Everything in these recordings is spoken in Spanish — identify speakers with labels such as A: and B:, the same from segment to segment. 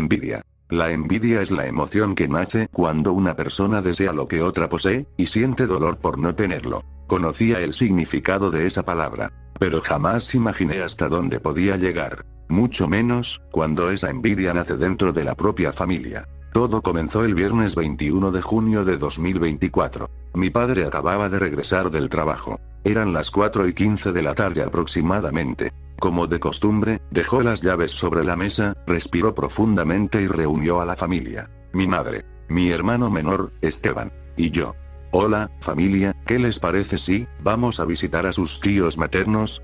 A: Envidia. La envidia es la emoción que nace cuando una persona desea lo que otra posee, y siente dolor por no tenerlo. Conocía el significado de esa palabra, pero jamás imaginé hasta dónde podía llegar. Mucho menos, cuando esa envidia nace dentro de la propia familia. Todo comenzó el viernes 21 de junio de 2024. Mi padre acababa de regresar del trabajo. Eran las 4:15 de la tarde aproximadamente. Como de costumbre, dejó las llaves sobre la mesa, respiró profundamente y reunió a la familia. Mi madre, mi hermano menor, Esteban, y yo. Hola, familia, ¿qué les parece si vamos a visitar a sus tíos maternos?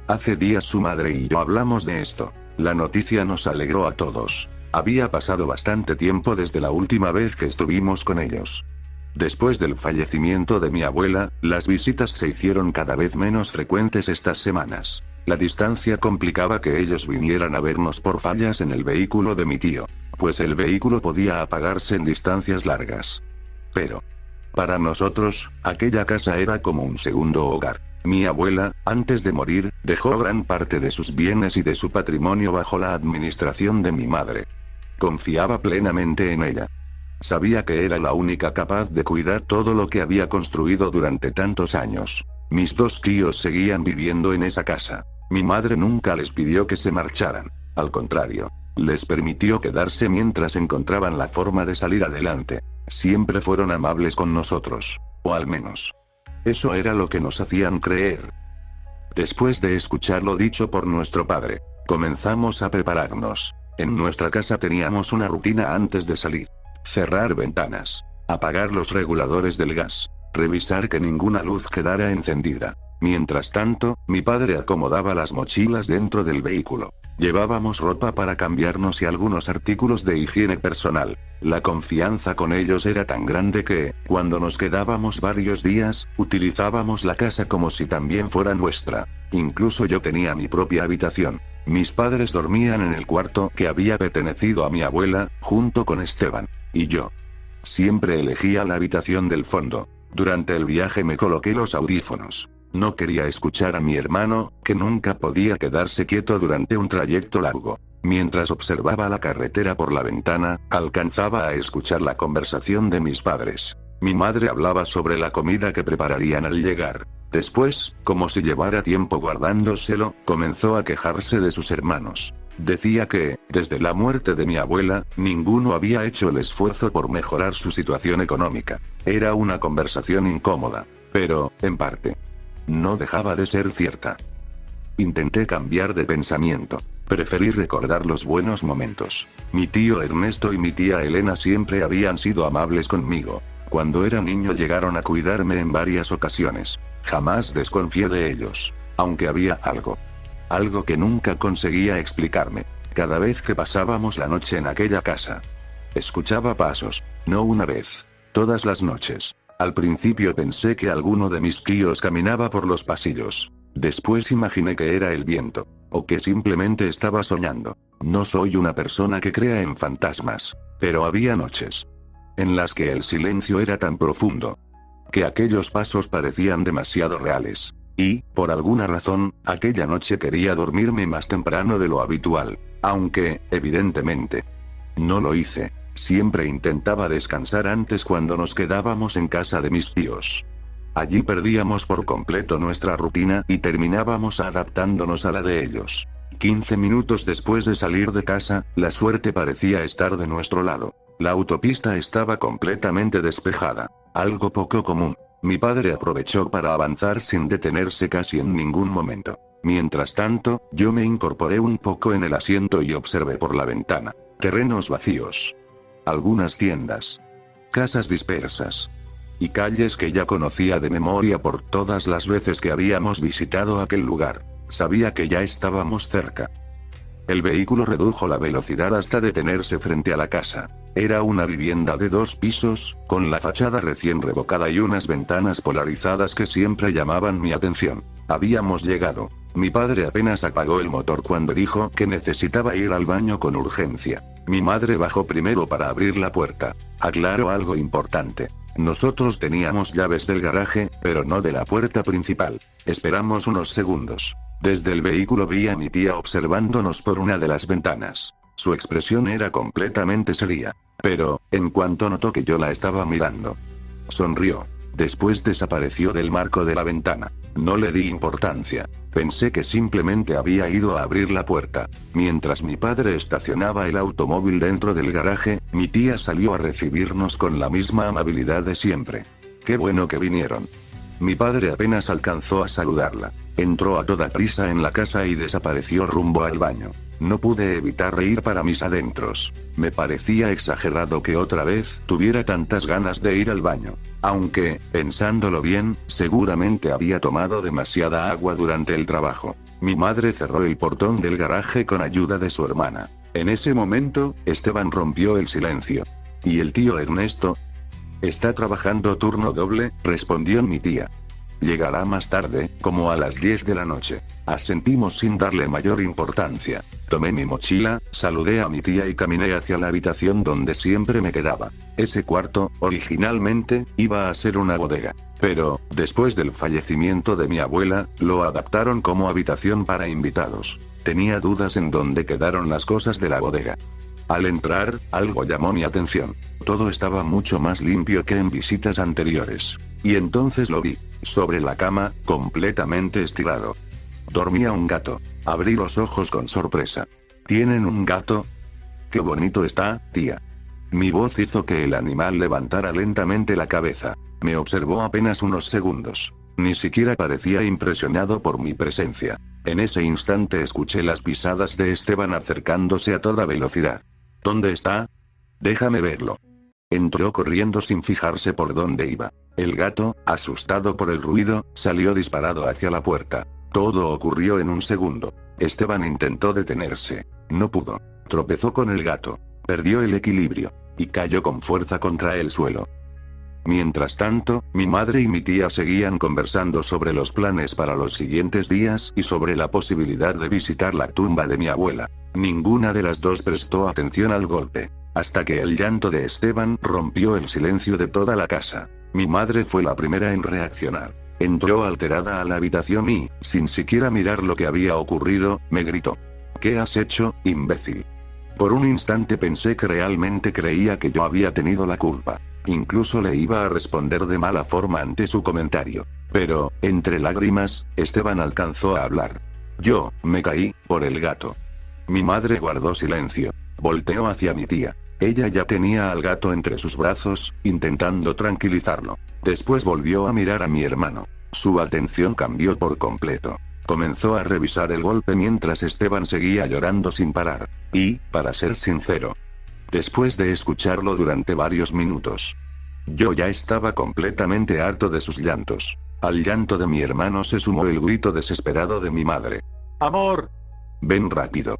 A: Hace días su madre y yo hablamos de esto. La noticia nos alegró a todos. Había pasado bastante tiempo desde la última vez que estuvimos con ellos. Después del fallecimiento de mi abuela, las visitas se hicieron cada vez menos frecuentes estas semanas. La distancia complicaba que ellos vinieran a vernos por fallas en el vehículo de mi tío, pues el vehículo podía apagarse en distancias largas. Pero, para nosotros, aquella casa era como un segundo hogar. Mi abuela, antes de morir, dejó gran parte de sus bienes y de su patrimonio bajo la administración de mi madre. Confiaba plenamente en ella. Sabía que era la única capaz de cuidar todo lo que había construido durante tantos años. Mis dos tíos seguían viviendo en esa casa. Mi madre nunca les pidió que se marcharan. Al contrario, les permitió quedarse mientras encontraban la forma de salir adelante. Siempre fueron amables con nosotros. O al menos, eso era lo que nos hacían creer. Después de escuchar lo dicho por nuestro padre, comenzamos a prepararnos. En nuestra casa teníamos una rutina antes de salir. Cerrar ventanas. Apagar los reguladores del gas. Revisar que ninguna luz quedara encendida. Mientras tanto, mi padre acomodaba las mochilas dentro del vehículo. Llevábamos ropa para cambiarnos y algunos artículos de higiene personal. La confianza con ellos era tan grande que, cuando nos quedábamos varios días, utilizábamos la casa como si también fuera nuestra. Incluso yo tenía mi propia habitación. Mis padres dormían en el cuarto que había pertenecido a mi abuela, junto con Esteban. Y yo. Siempre elegía la habitación del fondo. Durante el viaje me coloqué los audífonos. No quería escuchar a mi hermano, que nunca podía quedarse quieto durante un trayecto largo. Mientras observaba la carretera por la ventana, alcanzaba a escuchar la conversación de mis padres. Mi madre hablaba sobre la comida que prepararían al llegar. Después, como si llevara tiempo guardándoselo, comenzó a quejarse de sus hermanos. Decía que, desde la muerte de mi abuela, ninguno había hecho el esfuerzo por mejorar su situación económica. Era una conversación incómoda, pero, en parte, no dejaba de ser cierta. Intenté cambiar de pensamiento. Preferí recordar los buenos momentos. Mi tío Ernesto y mi tía Elena siempre habían sido amables conmigo. Cuando era niño llegaron a cuidarme en varias ocasiones. Jamás desconfié de ellos. Aunque había algo que nunca conseguía explicarme. Cada vez que pasábamos la noche en aquella casa, escuchaba pasos. No una vez. Todas las noches. Al principio pensé que alguno de mis tíos caminaba por los pasillos. Después imaginé que era el viento. O que simplemente estaba soñando. No soy una persona que crea en fantasmas. Pero había noches en las que el silencio era tan profundo que aquellos pasos parecían demasiado reales. Y, por alguna razón, aquella noche quería dormirme más temprano de lo habitual. Aunque, evidentemente, no lo hice. Siempre intentaba descansar antes cuando nos quedábamos en casa de mis tíos. Allí perdíamos por completo nuestra rutina y terminábamos adaptándonos a la de ellos. 15 minutos después de salir de casa, la suerte parecía estar de nuestro lado. La autopista estaba completamente despejada. Algo poco común. Mi padre aprovechó para avanzar sin detenerse casi en ningún momento. Mientras tanto, yo me incorporé un poco en el asiento y observé por la ventana. Terrenos vacíos. Algunas tiendas. Casas dispersas. Y calles que ya conocía de memoria por todas las veces que habíamos visitado aquel lugar. Sabía que ya estábamos cerca. El vehículo redujo la velocidad hasta detenerse frente a la casa. Era una vivienda de 2 pisos, con la fachada recién revocada y unas ventanas polarizadas que siempre llamaban mi atención. Habíamos llegado. Mi padre apenas apagó el motor cuando dijo que necesitaba ir al baño con urgencia. Mi madre bajó primero para abrir la puerta. Aclaró algo importante. Nosotros teníamos llaves del garaje, pero no de la puerta principal. Esperamos unos segundos. Desde el vehículo vi a mi tía observándonos por una de las ventanas. Su expresión era completamente seria. Pero, en cuanto notó que yo la estaba mirando, sonrió. Después desapareció del marco de la ventana. No le di importancia. Pensé que simplemente había ido a abrir la puerta. Mientras mi padre estacionaba el automóvil dentro del garaje, mi tía salió a recibirnos con la misma amabilidad de siempre. Qué bueno que vinieron. Mi padre apenas alcanzó a saludarla. Entró a toda prisa en la casa y desapareció rumbo al baño. No pude evitar reír para mis adentros. Me parecía exagerado que otra vez tuviera tantas ganas de ir al baño. Aunque, pensándolo bien, seguramente había tomado demasiada agua durante el trabajo. Mi madre cerró el portón del garaje con ayuda de su hermana. En ese momento, Esteban rompió el silencio. ¿Y el tío Ernesto? Está trabajando turno doble, respondió mi tía. Llegará más tarde, como a las 10 de la noche. Asentimos sin darle mayor importancia. Tomé mi mochila, saludé a mi tía y caminé hacia la habitación donde siempre me quedaba. Ese cuarto, originalmente, iba a ser una bodega. Pero, después del fallecimiento de mi abuela, lo adaptaron como habitación para invitados. Tenía dudas en dónde quedaron las cosas de la bodega. Al entrar, algo llamó mi atención. Todo estaba mucho más limpio que en visitas anteriores. Y entonces lo vi. Sobre la cama, completamente estirado. Dormía un gato. Abrí los ojos con sorpresa. ¿Tienen un gato? ¡Qué bonito está, tía! Mi voz hizo que el animal levantara lentamente la cabeza. Me observó apenas unos segundos. Ni siquiera parecía impresionado por mi presencia. En ese instante escuché las pisadas de Esteban acercándose a toda velocidad. ¿Dónde está? Déjame verlo. Entró corriendo sin fijarse por dónde iba. El gato, asustado por el ruido, salió disparado hacia la puerta. Todo ocurrió en un segundo. Esteban intentó detenerse. No pudo. Tropezó con el gato. Perdió el equilibrio. Y cayó con fuerza contra el suelo. Mientras tanto, mi madre y mi tía seguían conversando sobre los planes para los siguientes días y sobre la posibilidad de visitar la tumba de mi abuela. Ninguna de las dos prestó atención al golpe. Hasta que el llanto de Esteban rompió el silencio de toda la casa. Mi madre fue la primera en reaccionar. Entró alterada a la habitación y, sin siquiera mirar lo que había ocurrido, me gritó. ¿Qué has hecho, imbécil? Por un instante pensé que realmente creía que yo había tenido la culpa. Incluso le iba a responder de mala forma ante su comentario. Pero, entre lágrimas, Esteban alcanzó a hablar. Yo, me caí, por el gato. Mi madre guardó silencio. Volteó hacia mi tía. Ella ya tenía al gato entre sus brazos, intentando tranquilizarlo. Después volvió a mirar a mi hermano. Su atención cambió por completo. Comenzó a revisar el golpe mientras Esteban seguía llorando sin parar. Y, para ser sincero, después de escucharlo durante varios minutos, yo ya estaba completamente harto de sus llantos. Al llanto de mi hermano se sumó el grito desesperado de mi madre. ¡Amor! Ven rápido.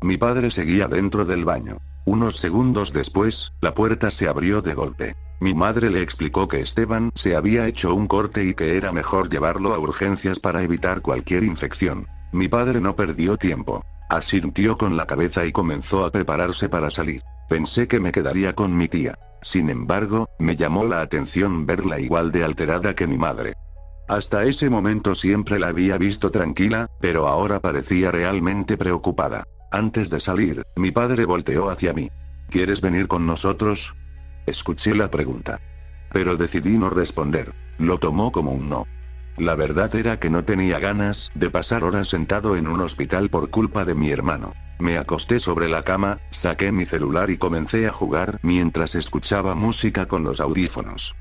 A: Mi padre seguía dentro del baño. Unos segundos después, la puerta se abrió de golpe. Mi madre le explicó que Esteban se había hecho un corte y que era mejor llevarlo a urgencias para evitar cualquier infección. Mi padre no perdió tiempo. Asintió con la cabeza y comenzó a prepararse para salir. Pensé que me quedaría con mi tía. Sin embargo, me llamó la atención verla igual de alterada que mi madre. Hasta ese momento siempre la había visto tranquila, pero ahora parecía realmente preocupada. Antes de salir, mi padre volteó hacia mí. ¿Quieres venir con nosotros? Escuché la pregunta. Pero decidí no responder. Lo tomó como un no. La verdad era que no tenía ganas de pasar horas sentado en un hospital por culpa de mi hermano. Me acosté sobre la cama, saqué mi celular y comencé a jugar mientras escuchaba música con los audífonos.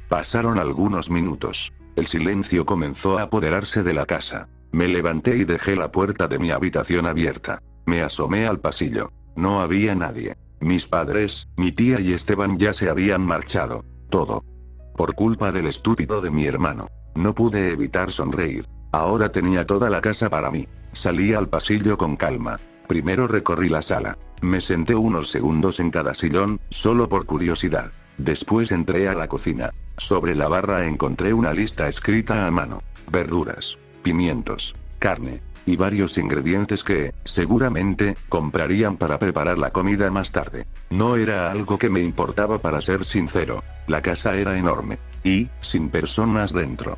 A: Pasaron algunos minutos. El silencio comenzó a apoderarse de la casa. Me levanté y dejé la puerta de mi habitación abierta. Me asomé al pasillo. No había nadie. Mis padres, mi tía y Esteban ya se habían marchado. Todo. Por culpa del estúpido de mi hermano. No pude evitar sonreír. Ahora tenía toda la casa para mí. Salí al pasillo con calma. Primero recorrí la sala. Me senté unos segundos en cada sillón, solo por curiosidad. Después entré a la cocina. Sobre la barra encontré una lista escrita a mano. Verduras, pimientos, carne, y varios ingredientes que, seguramente, comprarían para preparar la comida más tarde. No era algo que me importaba, para ser sincero. La casa era enorme. Y, sin personas dentro.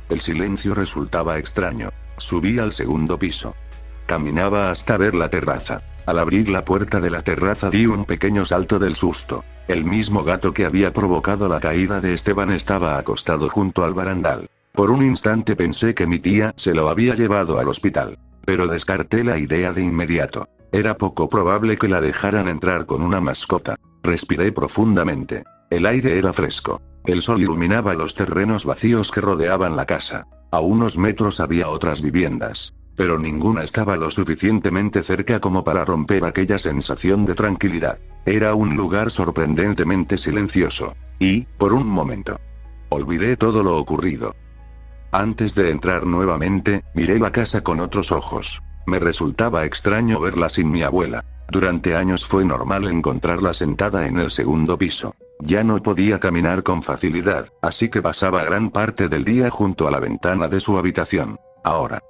A: El silencio resultaba extraño. Subí al segundo piso. Caminaba hasta ver la terraza. Al abrir la puerta de la terraza di un pequeño salto del susto. El mismo gato que había provocado la caída de Esteban estaba acostado junto al barandal. Por un instante pensé que mi tía se lo había llevado al hospital. Pero descarté la idea de inmediato. Era poco probable que la dejaran entrar con una mascota. Respiré profundamente. El aire era fresco. El sol iluminaba los terrenos vacíos que rodeaban la casa. A unos metros había otras viviendas. Pero ninguna estaba lo suficientemente cerca como para romper aquella sensación de tranquilidad. Era un lugar sorprendentemente silencioso. Y, por un momento, olvidé todo lo ocurrido. Antes de entrar nuevamente, miré la casa con otros ojos. Me resultaba extraño verla sin mi abuela. Durante años fue normal encontrarla sentada en el segundo piso. Ya no podía caminar con facilidad, así que pasaba gran parte del día junto a la ventana de su habitación. Ahora,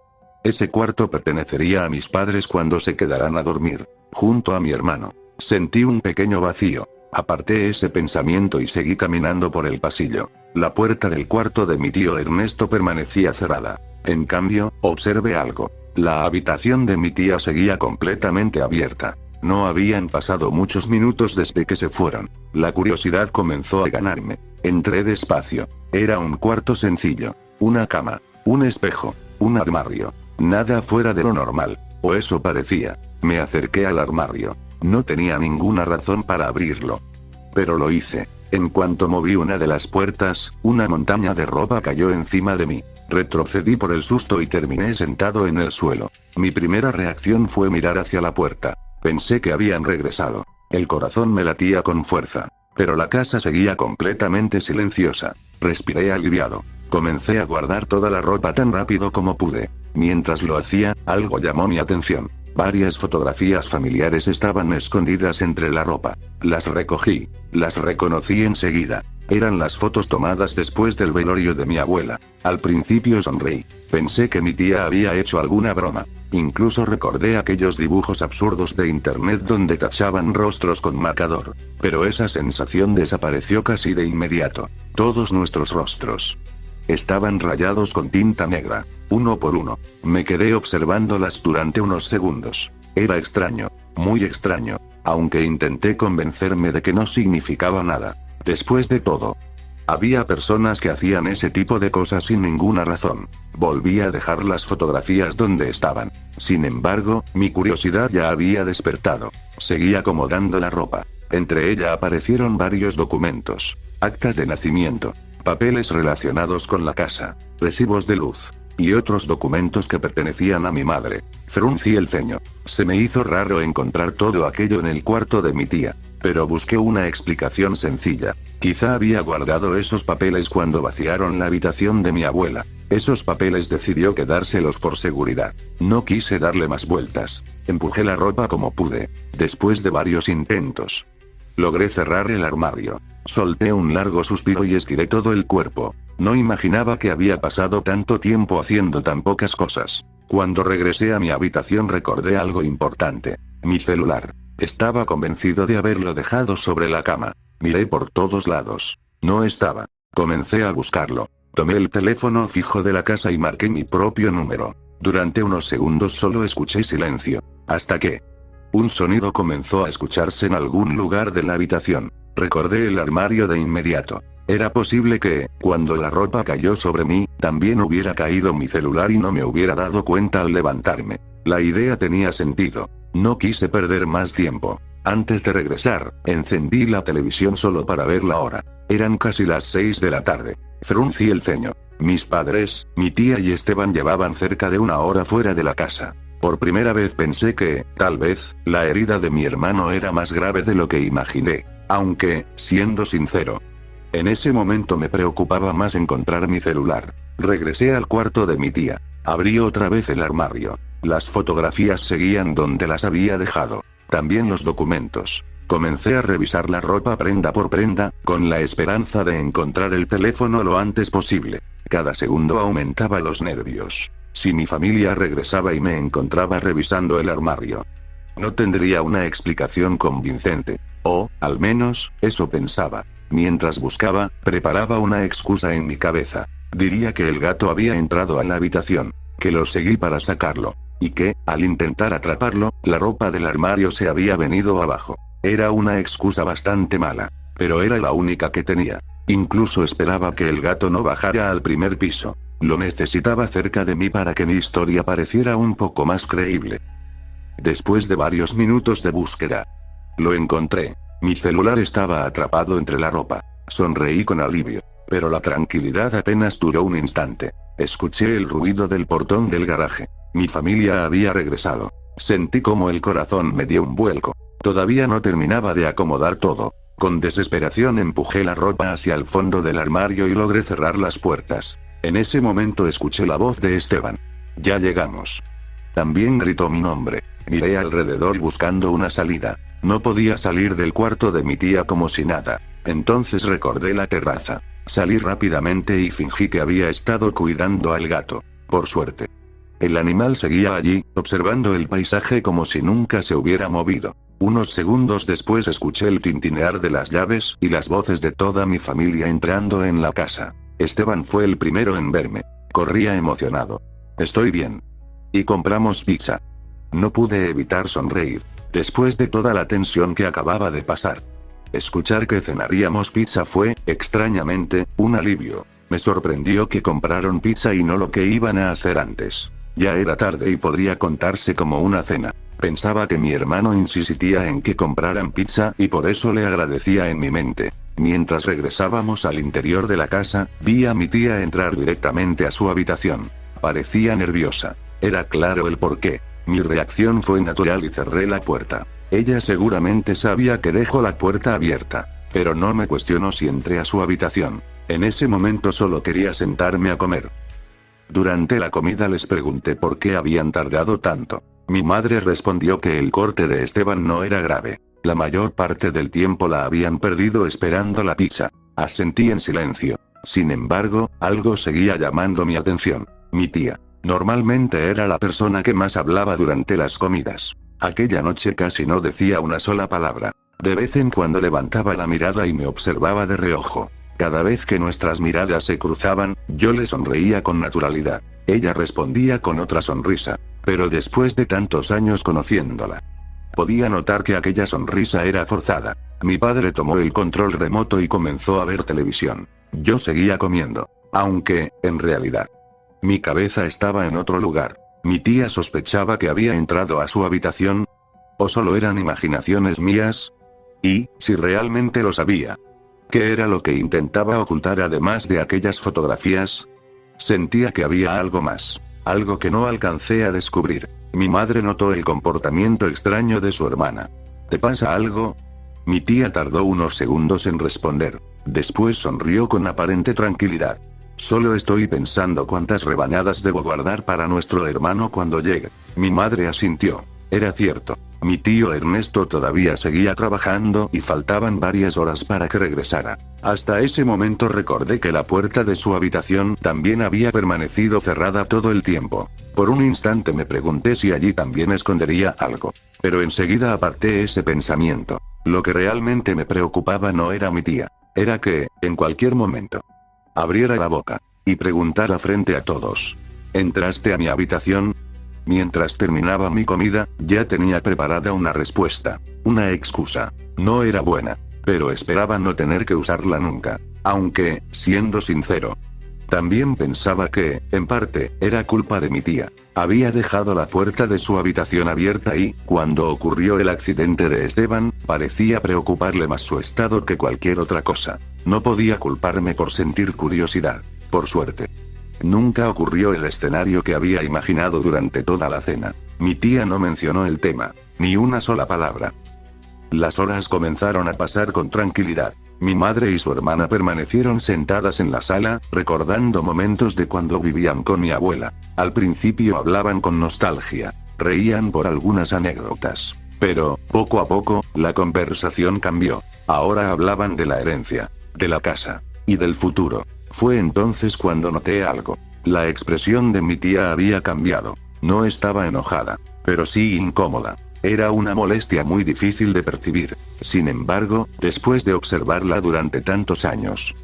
A: ese cuarto pertenecería a mis padres cuando se quedaran a dormir, junto a mi hermano. Sentí un pequeño vacío. Aparté ese pensamiento y seguí caminando por el pasillo. La puerta del cuarto de mi tío Ernesto permanecía cerrada. En cambio, observé algo. La habitación de mi tía seguía completamente abierta. No habían pasado muchos minutos desde que se fueron. La curiosidad comenzó a ganarme. Entré despacio. Era un cuarto sencillo. Una cama, un espejo, un armario. Nada fuera de lo normal. O eso parecía. Me acerqué al armario. No tenía ninguna razón para abrirlo. Pero lo hice. En cuanto moví una de las puertas, una montaña de ropa cayó encima de mí. Retrocedí por el susto y terminé sentado en el suelo. Mi primera reacción fue mirar hacia la puerta. Pensé que habían regresado. El corazón me latía con fuerza. Pero la casa seguía completamente silenciosa. Respiré aliviado. Comencé a guardar toda la ropa tan rápido como pude. Mientras lo hacía, algo llamó mi atención. Varias fotografías familiares estaban escondidas entre la ropa. Las recogí. Las reconocí enseguida. Eran las fotos tomadas después del velorio de mi abuela. Al principio sonreí. Pensé que mi tía había hecho alguna broma. Incluso recordé aquellos dibujos absurdos de internet donde tachaban rostros con marcador. Pero esa sensación desapareció casi de inmediato. Todos nuestros rostros estaban rayados con tinta negra, uno por uno. Me quedé observándolas durante unos segundos. Era extraño, muy extraño, aunque intenté convencerme de que no significaba nada. Después de todo, había personas que hacían ese tipo de cosas sin ninguna razón. Volví a dejar las fotografías donde estaban. Sin embargo, mi curiosidad ya había despertado. Seguí acomodando la ropa. Entre ella aparecieron varios documentos, actas de nacimiento, papeles relacionados con la casa, recibos de luz, y otros documentos que pertenecían a mi madre. Fruncí el ceño. Se me hizo raro encontrar todo aquello en el cuarto de mi tía. Pero busqué una explicación sencilla. Quizá había guardado esos papeles cuando vaciaron la habitación de mi abuela. Esos papeles decidió quedárselos por seguridad. No quise darle más vueltas. Empujé la ropa como pude. Después de varios intentos, logré cerrar el armario. Solté un largo suspiro y estiré todo el cuerpo. No imaginaba que había pasado tanto tiempo haciendo tan pocas cosas. Cuando regresé a mi habitación recordé algo importante. Mi celular. Estaba convencido de haberlo dejado sobre la cama. Miré por todos lados. No estaba. Comencé a buscarlo. Tomé el teléfono fijo de la casa y marqué mi propio número. Durante unos segundos solo escuché silencio. Hasta que un sonido comenzó a escucharse en algún lugar de la habitación. Recordé el armario de inmediato. Era posible que, cuando la ropa cayó sobre mí, también hubiera caído mi celular y no me hubiera dado cuenta al levantarme. La idea tenía sentido. No quise perder más tiempo. Antes de regresar, encendí la televisión solo para ver la hora. Eran casi las 6 de la tarde. Fruncí el ceño. Mis padres, mi tía y Esteban llevaban cerca de una hora fuera de la casa. Por primera vez pensé que, tal vez, la herida de mi hermano era más grave de lo que imaginé. Aunque, siendo sincero, en ese momento me preocupaba más encontrar mi celular. Regresé al cuarto de mi tía. Abrí otra vez el armario. Las fotografías seguían donde las había dejado. También los documentos. Comencé a revisar la ropa prenda por prenda, con la esperanza de encontrar el teléfono lo antes posible. Cada segundo aumentaba los nervios. Si mi familia regresaba y me encontraba revisando el armario, no tendría una explicación convincente. O, al menos, eso pensaba. Mientras buscaba, preparaba una excusa en mi cabeza. Diría que el gato había entrado a la habitación, que lo seguí para sacarlo, y que, al intentar atraparlo, la ropa del armario se había venido abajo. Era una excusa bastante mala, pero era la única que tenía. Incluso esperaba que el gato no bajara al primer piso. Lo necesitaba cerca de mí para que mi historia pareciera un poco más creíble. Después de varios minutos de búsqueda, lo encontré. Mi celular estaba atrapado entre la ropa. Sonreí con alivio, pero la tranquilidad apenas duró un instante. Escuché el ruido del portón del garaje. Mi familia había regresado. Sentí como el corazón me dio un vuelco. Todavía no terminaba de acomodar todo. Con desesperación empujé la ropa hacia el fondo del armario y logré cerrar las puertas. En ese momento escuché la voz de Esteban. Ya llegamos. También gritó mi nombre. Miré alrededor buscando una salida. No podía salir del cuarto de mi tía como si nada. Entonces recordé la terraza. Salí rápidamente y fingí que había estado cuidando al gato. Por suerte, el animal seguía allí, observando el paisaje como si nunca se hubiera movido. Unos segundos después escuché el tintinear de las llaves y las voces de toda mi familia entrando en la casa. Esteban fue el primero en verme. Corría emocionado. Estoy bien. Y compramos pizza. No pude evitar sonreír, después de toda la tensión que acababa de pasar. Escuchar que cenaríamos pizza fue, extrañamente, un alivio. Me sorprendió que compraron pizza y no lo que iban a hacer antes. Ya era tarde y podría contarse como una cena. Pensaba que mi hermano insistía en que compraran pizza y por eso le agradecía en mi mente. Mientras regresábamos al interior de la casa, vi a mi tía entrar directamente a su habitación. Parecía nerviosa. Era claro el porqué. Mi reacción fue natural y cerré la puerta. Ella seguramente sabía que dejó la puerta abierta, pero no me cuestionó si entré a su habitación. En ese momento solo quería sentarme a comer. Durante la comida les pregunté por qué habían tardado tanto. Mi madre respondió que el corte de Esteban no era grave. La mayor parte del tiempo la habían perdido esperando la pizza. Asentí en silencio. Sin embargo, algo seguía llamando mi atención. Mi tía. Normalmente era la persona que más hablaba durante las comidas. Aquella noche casi no decía una sola palabra. De vez en cuando levantaba la mirada y me observaba de reojo. Cada vez que nuestras miradas se cruzaban, yo le sonreía con naturalidad. Ella respondía con otra sonrisa. Pero después de tantos años conociéndola, podía notar que aquella sonrisa era forzada. Mi padre tomó el control remoto y comenzó a ver televisión. Yo seguía comiendo. Aunque, en realidad, mi cabeza estaba en otro lugar. Mi tía sospechaba que había entrado a su habitación. ¿O solo eran imaginaciones mías? Y, si realmente lo sabía, ¿qué era lo que intentaba ocultar además de aquellas fotografías? Sentía que había algo más. Algo que no alcancé a descubrir. Mi madre notó el comportamiento extraño de su hermana. ¿Te pasa algo? Mi tía tardó unos segundos en responder. Después sonrió con aparente tranquilidad. Solo estoy pensando cuántas rebanadas debo guardar para nuestro hermano cuando llegue. Mi madre asintió. Era cierto. Mi tío Ernesto todavía seguía trabajando y faltaban varias horas para que regresara. Hasta ese momento recordé que la puerta de su habitación también había permanecido cerrada todo el tiempo. Por un instante me pregunté si allí también escondería algo. Pero enseguida aparté ese pensamiento. Lo que realmente me preocupaba no era mi tía. Era que, en cualquier momento, abriera la boca y preguntara frente a todos. ¿Entraste a mi habitación? Mientras terminaba mi comida, ya tenía preparada una respuesta. Una excusa. No era buena, pero esperaba no tener que usarla nunca. Aunque, siendo sincero, también pensaba que, en parte, era culpa de mi tía. Había dejado la puerta de su habitación abierta y, cuando ocurrió el accidente de Esteban, parecía preocuparle más su estado que cualquier otra cosa. No podía culparme por sentir curiosidad. Por suerte, nunca ocurrió el escenario que había imaginado durante toda la cena. Mi tía no mencionó el tema, ni una sola palabra. Las horas comenzaron a pasar con tranquilidad. Mi madre y su hermana permanecieron sentadas en la sala, recordando momentos de cuando vivían con mi abuela. Al principio hablaban con nostalgia, reían por algunas anécdotas. Pero, poco a poco, la conversación cambió. Ahora hablaban de la herencia, de la casa, y del futuro. Fue entonces cuando noté algo. La expresión de mi tía había cambiado. No estaba enojada, pero sí incómoda. Era una molestia muy difícil de percibir. Sin embargo, después de observarla durante tantos años,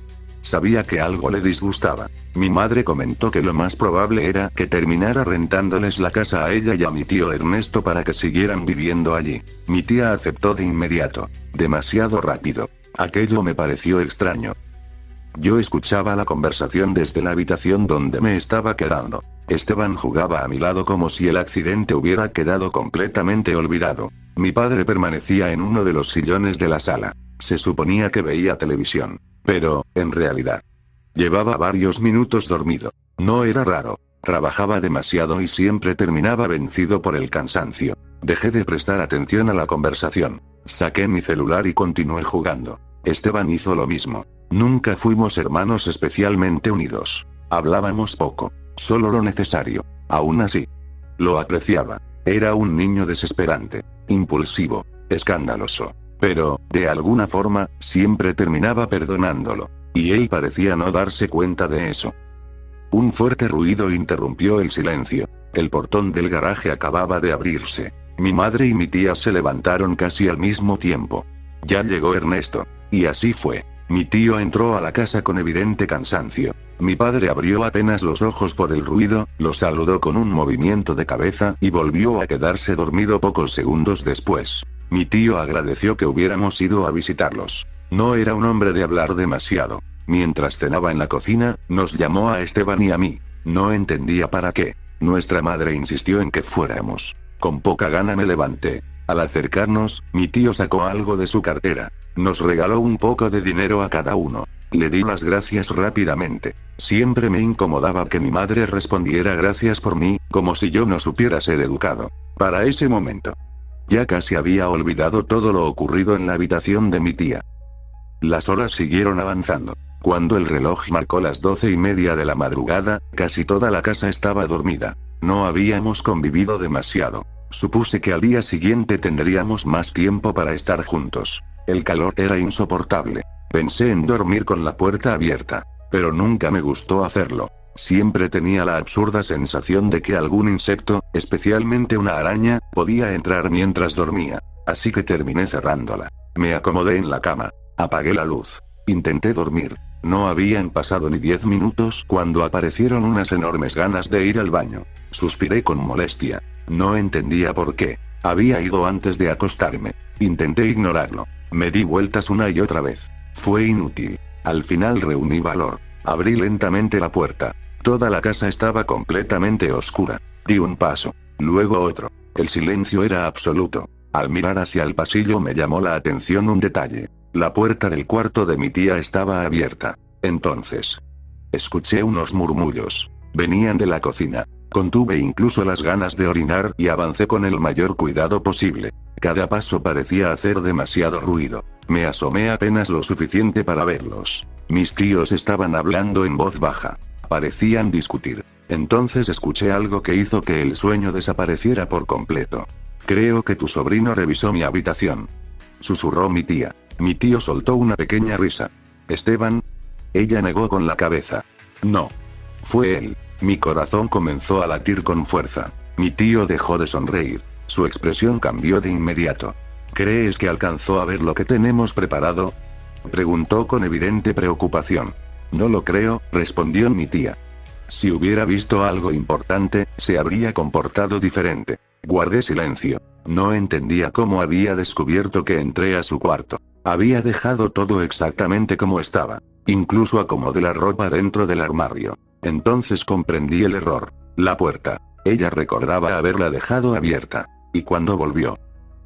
A: Sabía que algo le disgustaba. Mi madre comentó que lo más probable era que terminara rentándoles la casa a ella y a mi tío Ernesto para que siguieran viviendo allí. Mi tía aceptó de inmediato. Demasiado rápido. Aquello me pareció extraño. Yo escuchaba la conversación desde la habitación donde me estaba quedando. Esteban jugaba a mi lado como si el accidente hubiera quedado completamente olvidado. Mi padre permanecía en uno de los sillones de la sala. Se suponía que veía televisión. Pero, en realidad, llevaba varios minutos dormido. No era raro. Trabajaba demasiado y siempre terminaba vencido por el cansancio. Dejé de prestar atención a la conversación. Saqué mi celular y continué jugando. Esteban hizo lo mismo. Nunca fuimos hermanos especialmente unidos. Hablábamos poco. Solo lo necesario. Aún así, lo apreciaba. Era un niño desesperante, impulsivo, escandaloso. Pero, de alguna forma, siempre terminaba perdonándolo. Y él parecía no darse cuenta de eso. Un fuerte ruido interrumpió el silencio. El portón del garaje acababa de abrirse. Mi madre y mi tía se levantaron casi al mismo tiempo. Ya llegó Ernesto. Y así fue. Mi tío entró a la casa con evidente cansancio. Mi padre abrió apenas los ojos por el ruido, lo saludó con un movimiento de cabeza y volvió a quedarse dormido pocos segundos después. Mi tío agradeció que hubiéramos ido a visitarlos. No era un hombre de hablar demasiado. Mientras cenaba en la cocina, nos llamó a Esteban y a mí. No entendía para qué. Nuestra madre insistió en que fuéramos. Con poca gana me levanté. Al acercarnos, mi tío sacó algo de su cartera. Nos regaló un poco de dinero a cada uno. Le di las gracias rápidamente. Siempre me incomodaba que mi madre respondiera gracias por mí, como si yo no supiera ser educado. Para ese momento, ya casi había olvidado todo lo ocurrido en la habitación de mi tía. Las horas siguieron avanzando. Cuando el reloj marcó las 12:30 de la madrugada, casi toda la casa estaba dormida. No habíamos convivido demasiado. Supuse que al día siguiente tendríamos más tiempo para estar juntos. El calor era insoportable. Pensé en dormir con la puerta abierta. Pero nunca me gustó hacerlo. Siempre tenía la absurda sensación de que algún insecto, especialmente una araña, podía entrar mientras dormía. Así que terminé cerrándola. Me acomodé en la cama. Apagué la luz. Intenté dormir. No habían pasado ni 10 minutos cuando aparecieron unas enormes ganas de ir al baño. Suspiré con molestia. No entendía por qué. Había ido antes de acostarme. Intenté ignorarlo. Me di vueltas una y otra vez. Fue inútil. Al final reuní valor. Abrí lentamente la puerta. Toda la casa estaba completamente oscura. Di un paso. Luego otro. El silencio era absoluto. Al mirar hacia el pasillo me llamó la atención un detalle. La puerta del cuarto de mi tía estaba abierta. Entonces, escuché unos murmullos. Venían de la cocina. Contuve incluso las ganas de orinar y avancé con el mayor cuidado posible. Cada paso parecía hacer demasiado ruido. Me asomé apenas lo suficiente para verlos. Mis tíos estaban hablando en voz baja. Parecían discutir. Entonces escuché algo que hizo que el sueño desapareciera por completo. Creo que tu sobrino revisó mi habitación. Susurró mi tía. Mi tío soltó una pequeña risa. ¿Esteban? Ella negó con la cabeza. No. Fue él. Mi corazón comenzó a latir con fuerza. Mi tío dejó de sonreír. Su expresión cambió de inmediato. ¿Crees que alcanzó a ver lo que tenemos preparado? Preguntó con evidente preocupación. No lo creo, respondió mi tía. Si hubiera visto algo importante, se habría comportado diferente. Guardé silencio. No entendía cómo había descubierto que entré a su cuarto. Había dejado todo exactamente como estaba. Incluso acomodé la ropa dentro del armario. Entonces comprendí el error. La puerta. Ella recordaba haberla dejado abierta. Y cuando volvió,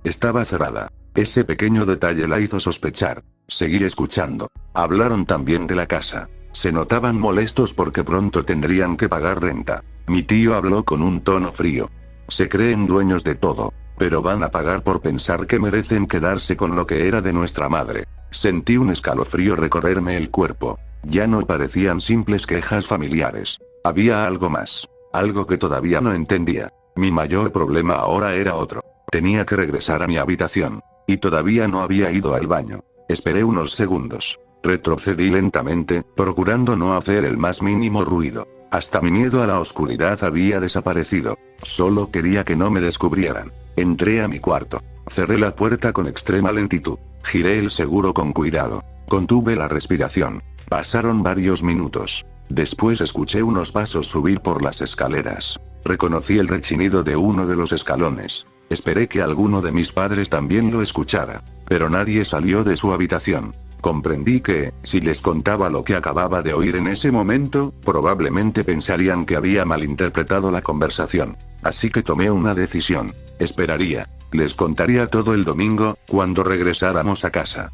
A: estaba cerrada. Ese pequeño detalle la hizo sospechar. Seguí escuchando. Hablaron también de la casa. Se notaban molestos porque pronto tendrían que pagar renta. Mi tío habló con un tono frío. Se creen dueños de todo, pero van a pagar por pensar que merecen quedarse con lo que era de nuestra madre. Sentí un escalofrío recorrerme el cuerpo. Ya no parecían simples quejas familiares. Había algo más. Algo que todavía no entendía. Mi mayor problema ahora era otro. Tenía que regresar a mi habitación. Y todavía no había ido al baño. Esperé unos segundos. Retrocedí lentamente, procurando no hacer el más mínimo ruido. Hasta mi miedo a la oscuridad había desaparecido. Solo quería que no me descubrieran. Entré a mi cuarto. Cerré la puerta con extrema lentitud. Giré el seguro con cuidado. Contuve la respiración. Pasaron varios minutos. Después escuché unos pasos subir por las escaleras. Reconocí el rechinido de uno de los escalones. Esperé que alguno de mis padres también lo escuchara. Pero nadie salió de su habitación. Comprendí que, si les contaba lo que acababa de oír en ese momento, probablemente pensarían que había malinterpretado la conversación. Así que tomé una decisión. Esperaría. Les contaría todo el domingo, cuando regresáramos a casa.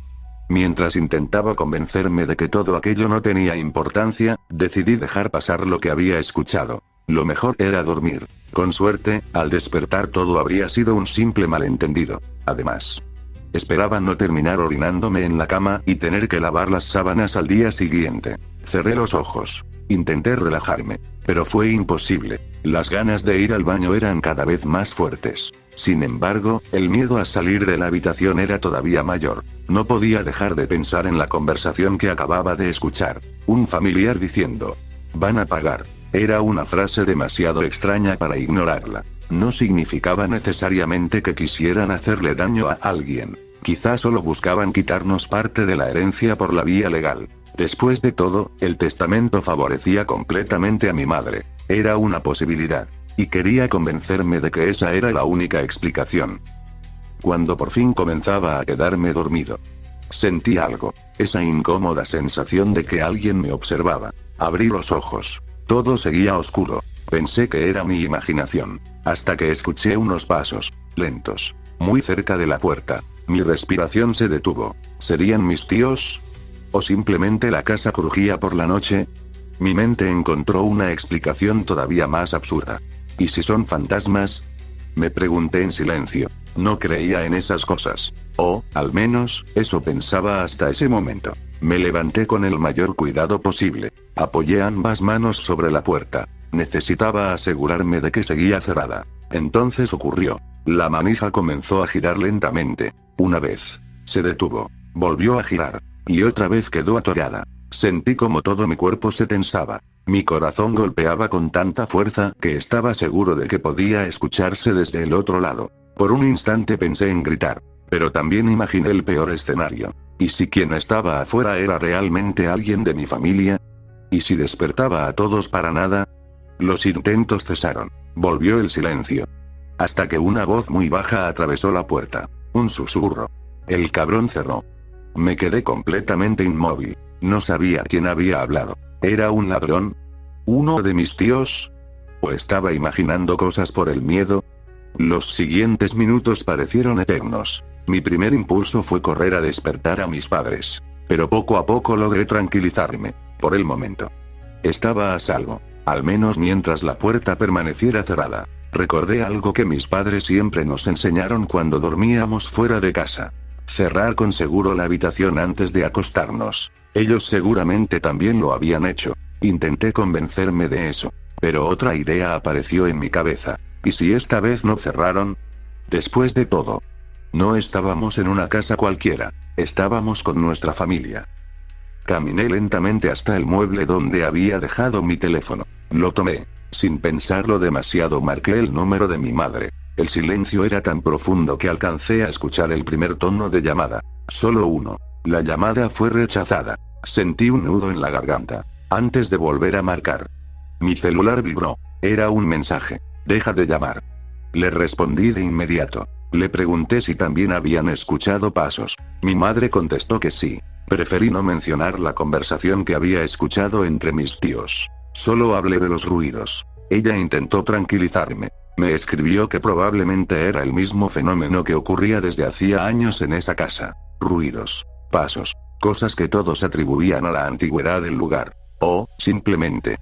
A: Mientras intentaba convencerme de que todo aquello no tenía importancia, decidí dejar pasar lo que había escuchado. Lo mejor era dormir. Con suerte, al despertar todo habría sido un simple malentendido. Además, esperaba no terminar orinándome en la cama y tener que lavar las sábanas al día siguiente. Cerré los ojos. Intenté relajarme, pero fue imposible. Las ganas de ir al baño eran cada vez más fuertes. Sin embargo, el miedo a salir de la habitación era todavía mayor. No podía dejar de pensar en la conversación que acababa de escuchar. Un familiar diciendo: "Van a pagar". Era una frase demasiado extraña para ignorarla. No significaba necesariamente que quisieran hacerle daño a alguien. Quizás solo buscaban quitarnos parte de la herencia por la vía legal. Después de todo, el testamento favorecía completamente a mi madre. Era una posibilidad. Y quería convencerme de que esa era la única explicación. Cuando por fin comenzaba a quedarme dormido, sentí algo. Esa incómoda sensación de que alguien me observaba. Abrí los ojos. Todo seguía oscuro. Pensé que era mi imaginación. Hasta que escuché unos pasos, lentos, muy cerca de la puerta. Mi respiración se detuvo. ¿Serían mis tíos? ¿O simplemente la casa crujía por la noche? Mi mente encontró una explicación todavía más absurda. ¿Y si son fantasmas? Me pregunté en silencio. No creía en esas cosas. O, al menos, eso pensaba hasta ese momento. Me levanté con el mayor cuidado posible. Apoyé ambas manos sobre la puerta. Necesitaba asegurarme de que seguía cerrada. Entonces ocurrió. La manija comenzó a girar lentamente. Una vez. Se detuvo. Volvió a girar. Y otra vez quedó atorada. Sentí como todo mi cuerpo se tensaba. Mi corazón golpeaba con tanta fuerza que estaba seguro de que podía escucharse desde el otro lado. Por un instante pensé en gritar. Pero también imaginé el peor escenario. ¿Y si quien estaba afuera era realmente alguien de mi familia? ¿Y si despertaba a todos para nada? Los intentos cesaron. Volvió el silencio. Hasta que una voz muy baja atravesó la puerta. Un susurro. El cabrón cerró. Me quedé completamente inmóvil. No sabía quién había hablado. ¿Era un ladrón? ¿Uno de mis tíos? ¿O estaba imaginando cosas por el miedo? Los siguientes minutos parecieron eternos. Mi primer impulso fue correr a despertar a mis padres. Pero poco a poco logré tranquilizarme. Por el momento. Estaba a salvo. Al menos mientras la puerta permaneciera cerrada. Recordé algo que mis padres siempre nos enseñaron cuando dormíamos fuera de casa. Cerrar con seguro la habitación antes de acostarnos. Ellos seguramente también lo habían hecho. Intenté convencerme de eso. Pero otra idea apareció en mi cabeza. ¿Y si esta vez no cerraron? Después de todo, no estábamos en una casa cualquiera. Estábamos con nuestra familia. Caminé lentamente hasta el mueble donde había dejado mi teléfono. Lo tomé. Sin pensarlo demasiado marqué el número de mi madre. El silencio era tan profundo que alcancé a escuchar el primer tono de llamada. Solo uno. La llamada fue rechazada. Sentí un nudo en la garganta. Antes de volver a marcar. Mi celular vibró. Era un mensaje. Deja de llamar. Le respondí de inmediato. Le pregunté si también habían escuchado pasos. Mi madre contestó que sí. Preferí no mencionar la conversación que había escuchado entre mis tíos. Solo hablé de los ruidos. Ella intentó tranquilizarme. Me escribió que probablemente era el mismo fenómeno que ocurría desde hacía años en esa casa. Ruidos, pasos, cosas que todos atribuían a la antigüedad del lugar. O, simplemente,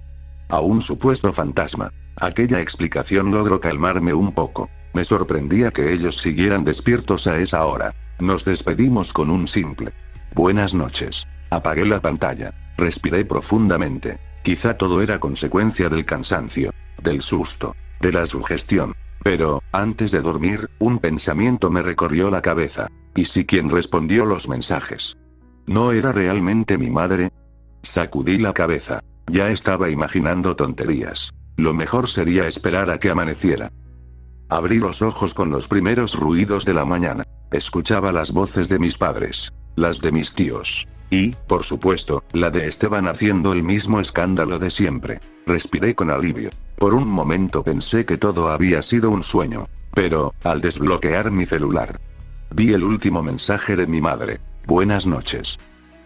A: a un supuesto fantasma. Aquella explicación logró calmarme un poco. Me sorprendía que ellos siguieran despiertos a esa hora. Nos despedimos con un simple buenas noches. Apagué la pantalla. Respiré profundamente. Quizá todo era consecuencia del cansancio, del susto, de la sugestión. Pero, antes de dormir, un pensamiento me recorrió la cabeza. ¿Y si quien respondió los mensajes no era realmente mi madre? Sacudí la cabeza. Ya estaba imaginando tonterías. Lo mejor sería esperar a que amaneciera. Abrí los ojos con los primeros ruidos de la mañana. Escuchaba las voces de mis padres, las de mis tíos, Y, por supuesto, la de Esteban haciendo el mismo escándalo de siempre. Respiré con alivio. Por un momento pensé que todo había sido un sueño. Pero, al desbloquear mi celular, vi el último mensaje de mi madre. Buenas noches.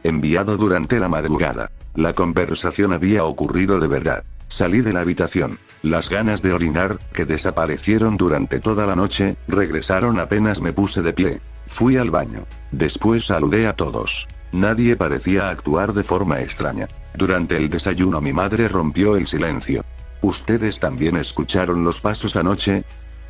A: Enviado durante la madrugada. La conversación había ocurrido de verdad. Salí de la habitación. Las ganas de orinar, que desaparecieron durante toda la noche, regresaron apenas me puse de pie. Fui al baño. Después saludé a todos. Nadie parecía actuar de forma extraña. Durante el desayuno mi madre rompió el silencio. ¿Ustedes también escucharon los pasos anoche?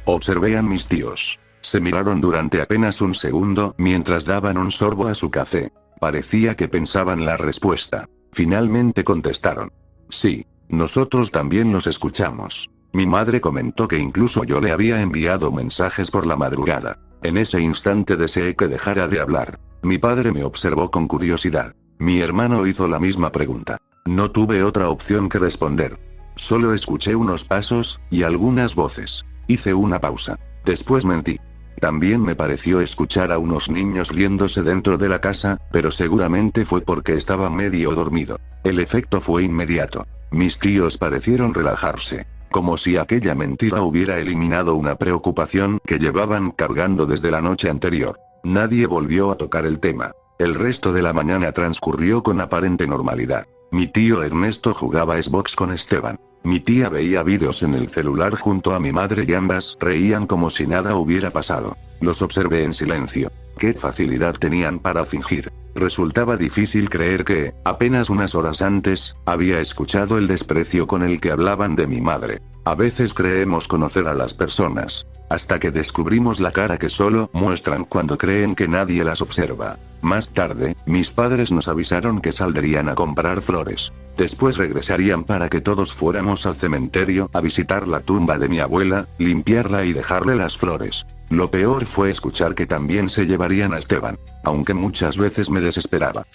A: Observé a mis tíos. Se miraron durante apenas un segundo mientras daban un sorbo a su café. Parecía que pensaban la respuesta. Finalmente contestaron. Sí, nosotros también los escuchamos. Mi madre comentó que incluso yo le había enviado mensajes por la madrugada. En ese instante deseé que dejara de hablar. Mi padre me observó con curiosidad. Mi hermano hizo la misma pregunta. No tuve otra opción que responder. Solo escuché unos pasos, y algunas voces. Hice una pausa. Después mentí. También me pareció escuchar a unos niños riéndose dentro de la casa, pero seguramente fue porque estaba medio dormido. El efecto fue inmediato. Mis tíos parecieron relajarse. Como si aquella mentira hubiera eliminado una preocupación que llevaban cargando desde la noche anterior. Nadie volvió a tocar el tema. El resto de la mañana transcurrió con aparente normalidad. Mi tío Ernesto jugaba Xbox con Esteban. Mi tía veía vídeos en el celular junto a mi madre y ambas reían como si nada hubiera pasado. Los observé en silencio. Qué facilidad tenían para fingir. Resultaba difícil creer que, apenas unas horas antes, había escuchado el desprecio con el que hablaban de mi madre. A veces creemos conocer a las personas, hasta que descubrimos la cara que solo muestran cuando creen que nadie las observa. Más tarde, mis padres nos avisaron que saldrían a comprar flores. Después regresarían para que todos fuéramos al cementerio a visitar la tumba de mi abuela, limpiarla y dejarle las flores. Lo peor fue escuchar que también se llevarían a Esteban, aunque muchas veces me desesperaba.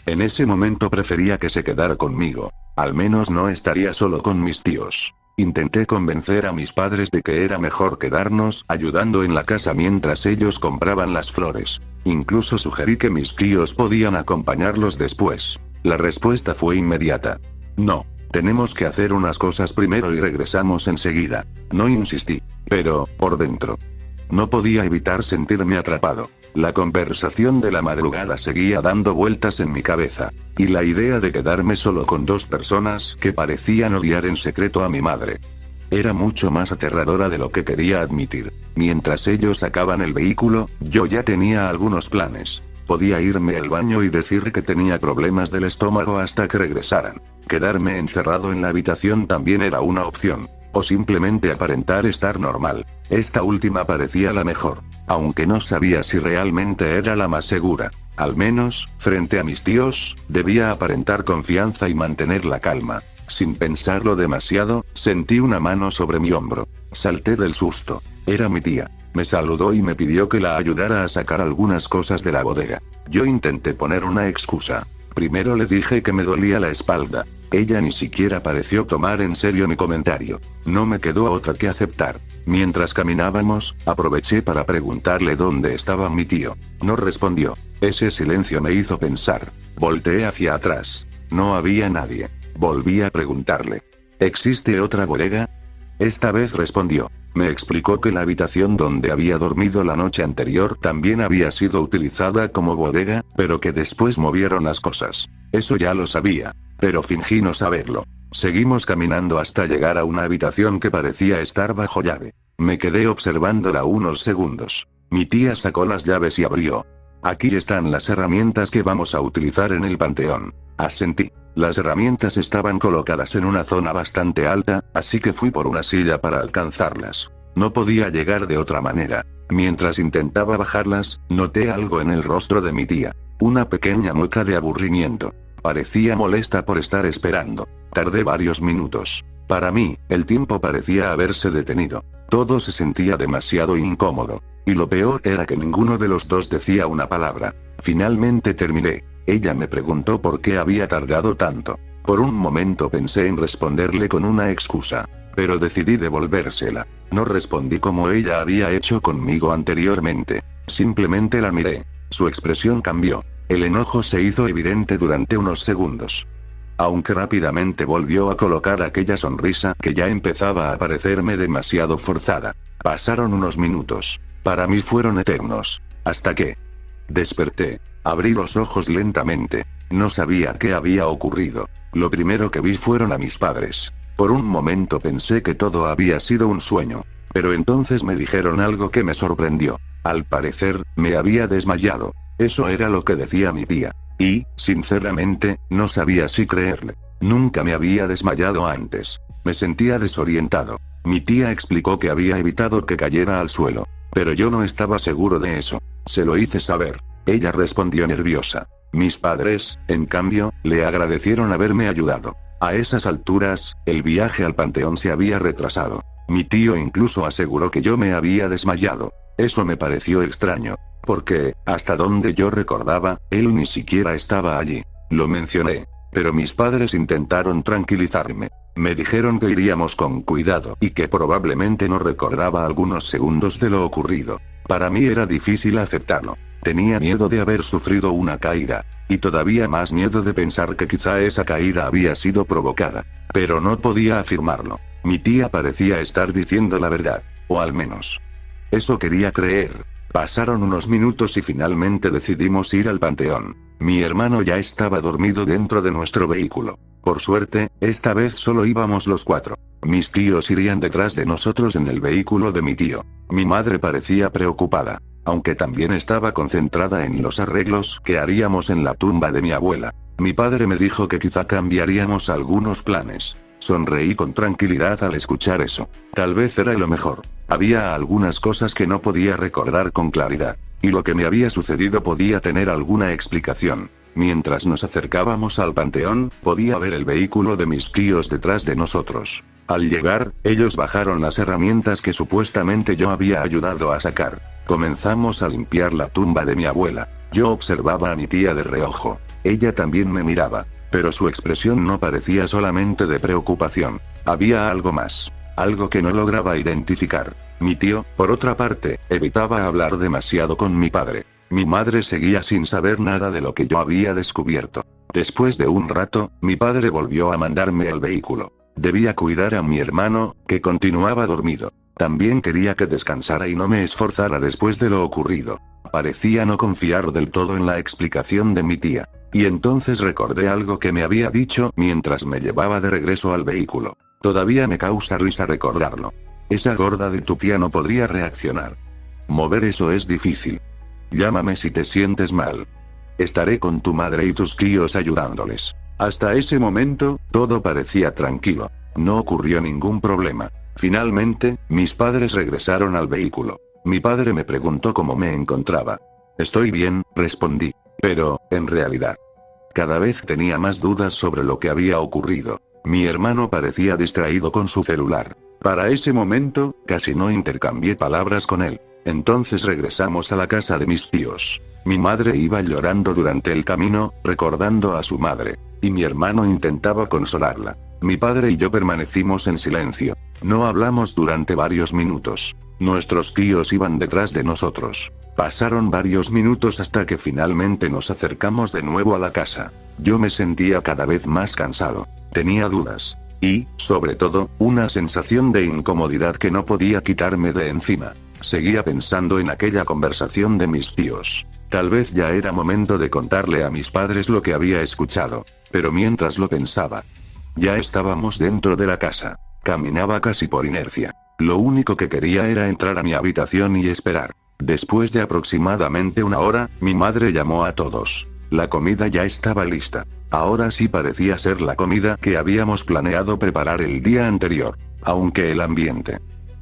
A: En ese momento prefería que se quedara conmigo. Al menos no estaría solo con mis tíos. Intenté convencer a mis padres de que era mejor quedarnos ayudando en la casa mientras ellos compraban las flores. Incluso sugerí que mis tíos podían acompañarlos después. La respuesta fue inmediata. No, tenemos que hacer unas cosas primero y regresamos enseguida. No insistí. Pero, por dentro, no podía evitar sentirme atrapado. La conversación de la madrugada seguía dando vueltas en mi cabeza. Y la idea de quedarme solo con dos personas que parecían odiar en secreto a mi madre era mucho más aterradora de lo que quería admitir. Mientras ellos sacaban el vehículo, yo ya tenía algunos planes. Podía irme al baño y decir que tenía problemas del estómago hasta que regresaran. Quedarme encerrado en la habitación también era una opción. O simplemente aparentar estar normal. Esta última parecía la mejor. Aunque no sabía si realmente era la más segura. Al menos, frente a mis tíos, debía aparentar confianza y mantener la calma. Sin pensarlo demasiado, sentí una mano sobre mi hombro. Salté del susto. Era mi tía. Me saludó y me pidió que la ayudara a sacar algunas cosas de la bodega. Yo intenté poner una excusa. Primero le dije que me dolía la espalda. Ella ni siquiera pareció tomar en serio mi comentario. No me quedó otra que aceptar. Mientras caminábamos, aproveché para preguntarle dónde estaba mi tío. No respondió. Ese silencio me hizo pensar. Volteé hacia atrás. No había nadie. Volví a preguntarle. ¿Existe otra bodega? Esta vez respondió. Me explicó que la habitación donde había dormido la noche anterior también había sido utilizada como bodega, pero que después movieron las cosas. Eso ya lo sabía, pero fingí no saberlo. Seguimos caminando hasta llegar a una habitación que parecía estar bajo llave. Me quedé observándola unos segundos. Mi tía sacó las llaves y abrió. Aquí están las herramientas que vamos a utilizar en el panteón. Asentí. Las herramientas estaban colocadas en una zona bastante alta, así que fui por una silla para alcanzarlas. No podía llegar de otra manera. Mientras intentaba bajarlas, noté algo en el rostro de mi tía. Una pequeña mueca de aburrimiento. Parecía molesta por estar esperando. Tardé varios minutos. Para mí, el tiempo parecía haberse detenido. Todo se sentía demasiado incómodo. Y lo peor era que ninguno de los dos decía una palabra. Finalmente terminé. Ella me preguntó por qué había tardado tanto. Por un momento pensé en responderle con una excusa, pero decidí devolvérsela. No respondí como ella había hecho conmigo anteriormente. Simplemente la miré. Su expresión cambió. El enojo se hizo evidente durante unos segundos. Aunque rápidamente volvió a colocar aquella sonrisa que ya empezaba a parecerme demasiado forzada. Pasaron unos minutos. Para mí fueron eternos. Hasta que desperté. Abrí los ojos lentamente. No sabía qué había ocurrido. Lo primero que vi fueron a mis padres. Por un momento pensé que todo había sido un sueño. Pero entonces me dijeron algo que me sorprendió. Al parecer, me había desmayado. Eso era lo que decía mi tía. Y, sinceramente, no sabía si creerle. Nunca me había desmayado antes. Me sentía desorientado. Mi tía explicó que había evitado que cayera al suelo. Pero yo no estaba seguro de eso. Se lo hice saber. Ella respondió nerviosa. Mis padres, en cambio, le agradecieron haberme ayudado. A esas alturas, el viaje al panteón se había retrasado. Mi tío incluso aseguró que yo me había desmayado. Eso me pareció extraño. Porque, hasta donde yo recordaba, él ni siquiera estaba allí. Lo mencioné. Pero mis padres intentaron tranquilizarme. Me dijeron que iríamos con cuidado y que probablemente no recordaba algunos segundos de lo ocurrido. Para mí era difícil aceptarlo. Tenía miedo de haber sufrido una caída. Y todavía más miedo de pensar que quizá esa caída había sido provocada. Pero no podía afirmarlo. Mi tía parecía estar diciendo la verdad. O al menos eso quería creer. Pasaron unos minutos y finalmente decidimos ir al panteón. Mi hermano ya estaba dormido dentro de nuestro vehículo. Por suerte, esta vez solo íbamos los 4. Mis tíos irían detrás de nosotros en el vehículo de mi tío. Mi madre parecía preocupada, aunque también estaba concentrada en los arreglos que haríamos en la tumba de mi abuela. Mi padre me dijo que quizá cambiaríamos algunos planes. Sonreí con tranquilidad al escuchar eso. Tal vez era lo mejor. Había algunas cosas que no podía recordar con claridad. Y lo que me había sucedido podía tener alguna explicación. Mientras nos acercábamos al panteón, podía ver el vehículo de mis tíos detrás de nosotros. Al llegar, ellos bajaron las herramientas que supuestamente yo había ayudado a sacar. Comenzamos a limpiar la tumba de mi abuela. Yo observaba a mi tía de reojo. Ella también me miraba. Pero su expresión no parecía solamente de preocupación. Había algo más. Algo que no lograba identificar. Mi tío, por otra parte, evitaba hablar demasiado con mi padre. Mi madre seguía sin saber nada de lo que yo había descubierto. Después de un rato, mi padre volvió a mandarme al vehículo. Debía cuidar a mi hermano, que continuaba dormido. También quería que descansara y no me esforzara después de lo ocurrido. Parecía no confiar del todo en la explicación de mi tía. Y entonces recordé algo que me había dicho mientras me llevaba de regreso al vehículo. Todavía me causa risa recordarlo. Esa gorda de tu tía no podría reaccionar. Mover eso es difícil. Llámame si te sientes mal. Estaré con tu madre y tus tíos ayudándoles. Hasta ese momento, todo parecía tranquilo. No ocurrió ningún problema. Finalmente, mis padres regresaron al vehículo. Mi padre me preguntó cómo me encontraba. Estoy bien, respondí. Pero, en realidad, cada vez tenía más dudas sobre lo que había ocurrido. Mi hermano parecía distraído con su celular. Para ese momento, casi no intercambié palabras con él. Entonces regresamos a la casa de mis tíos. Mi madre iba llorando durante el camino, recordando a su madre. Y mi hermano intentaba consolarla. Mi padre y yo permanecimos en silencio. No hablamos durante varios minutos. Nuestros tíos iban detrás de nosotros. Pasaron varios minutos hasta que finalmente nos acercamos de nuevo a la casa. Yo me sentía cada vez más cansado. Tenía dudas. Y, sobre todo, una sensación de incomodidad que no podía quitarme de encima. Seguía pensando en aquella conversación de mis tíos. Tal vez ya era momento de contarle a mis padres lo que había escuchado. Pero mientras lo pensaba, ya estábamos dentro de la casa. Caminaba casi por inercia. Lo único que quería era entrar a mi habitación y esperar. Después de aproximadamente una hora, mi madre llamó a todos. La comida ya estaba lista. Ahora sí parecía ser la comida que habíamos planeado preparar el día anterior. Aunque el ambiente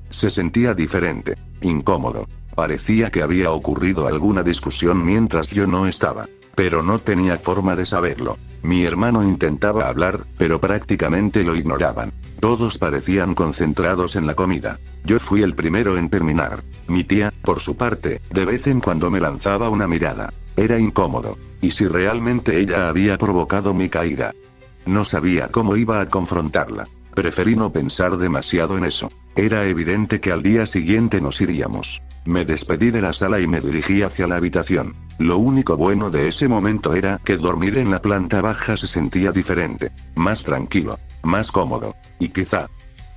A: se sentía diferente, incómodo. Parecía que había ocurrido alguna discusión mientras yo no estaba. Pero no tenía forma de saberlo. Mi hermano intentaba hablar, pero prácticamente lo ignoraban. Todos parecían concentrados en la comida. Yo fui el primero en terminar. Mi tía, por su parte, de vez en cuando me lanzaba una mirada. Era incómodo. ¿Y si realmente ella había provocado mi caída? No sabía cómo iba a confrontarla. Preferí no pensar demasiado en eso. Era evidente que al día siguiente nos iríamos. Me despedí de la sala y me dirigí hacia la habitación. Lo único bueno de ese momento era que dormir en la planta baja se sentía diferente, más tranquilo, más cómodo, y quizá,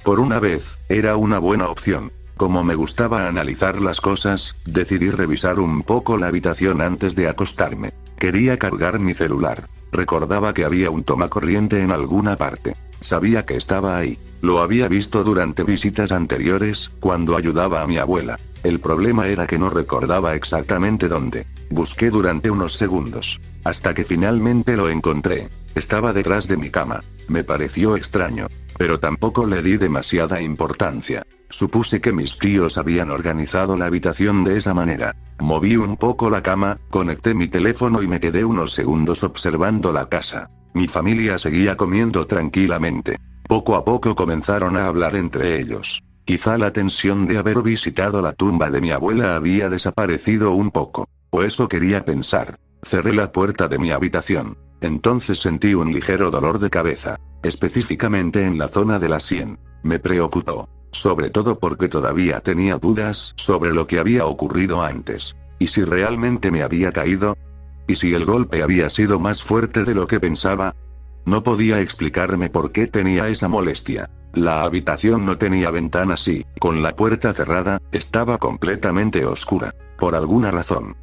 A: por una vez, era una buena opción. Como me gustaba analizar las cosas, decidí revisar un poco la habitación antes de acostarme. Quería cargar mi celular. Recordaba que había un tomacorriente en alguna parte. Sabía que estaba ahí. Lo había visto durante visitas anteriores, cuando ayudaba a mi abuela. El problema era que no recordaba exactamente dónde. Busqué durante unos segundos, hasta que finalmente lo encontré. Estaba detrás de mi cama. Me pareció extraño, pero tampoco le di demasiada importancia. Supuse que mis tíos habían organizado la habitación de esa manera. Moví un poco la cama, conecté mi teléfono y me quedé unos segundos observando la casa. Mi familia seguía comiendo tranquilamente. Poco a poco comenzaron a hablar entre ellos. Quizá la tensión de haber visitado la tumba de mi abuela había desaparecido un poco. O eso quería pensar. Cerré la puerta de mi habitación. Entonces sentí un ligero dolor de cabeza, específicamente en la zona de la sien. Me preocupó. Sobre todo porque todavía tenía dudas sobre lo que había ocurrido antes. ¿Y si realmente me había caído? ¿Y si el golpe había sido más fuerte de lo que pensaba? No podía explicarme por qué tenía esa molestia. La habitación no tenía ventanas y, con la puerta cerrada, estaba completamente oscura. Por alguna razón.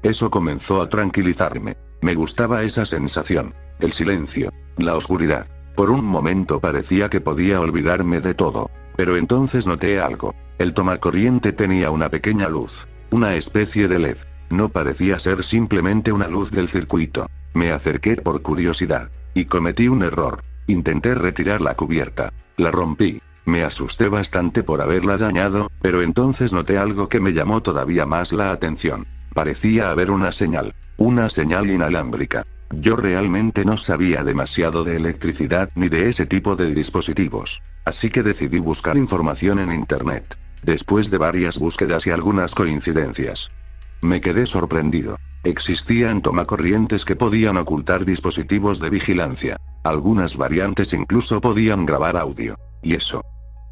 A: Eso comenzó a tranquilizarme. Me gustaba esa sensación. El silencio. La oscuridad. Por un momento parecía que podía olvidarme de todo. Pero entonces noté algo. El tomacorriente tenía una pequeña luz. Una especie de LED. No parecía ser simplemente una luz del circuito. Me acerqué por curiosidad. Y cometí un error. Intenté retirar la cubierta. La rompí. Me asusté bastante por haberla dañado, pero entonces noté algo que me llamó todavía más la atención. Parecía haber una señal. Una señal inalámbrica. Yo realmente no sabía demasiado de electricidad ni de ese tipo de dispositivos. Así que decidí buscar información en internet. Después de varias búsquedas y algunas coincidencias, me quedé sorprendido. Existían tomacorrientes que podían ocultar dispositivos de vigilancia. Algunas variantes incluso podían grabar audio. Y eso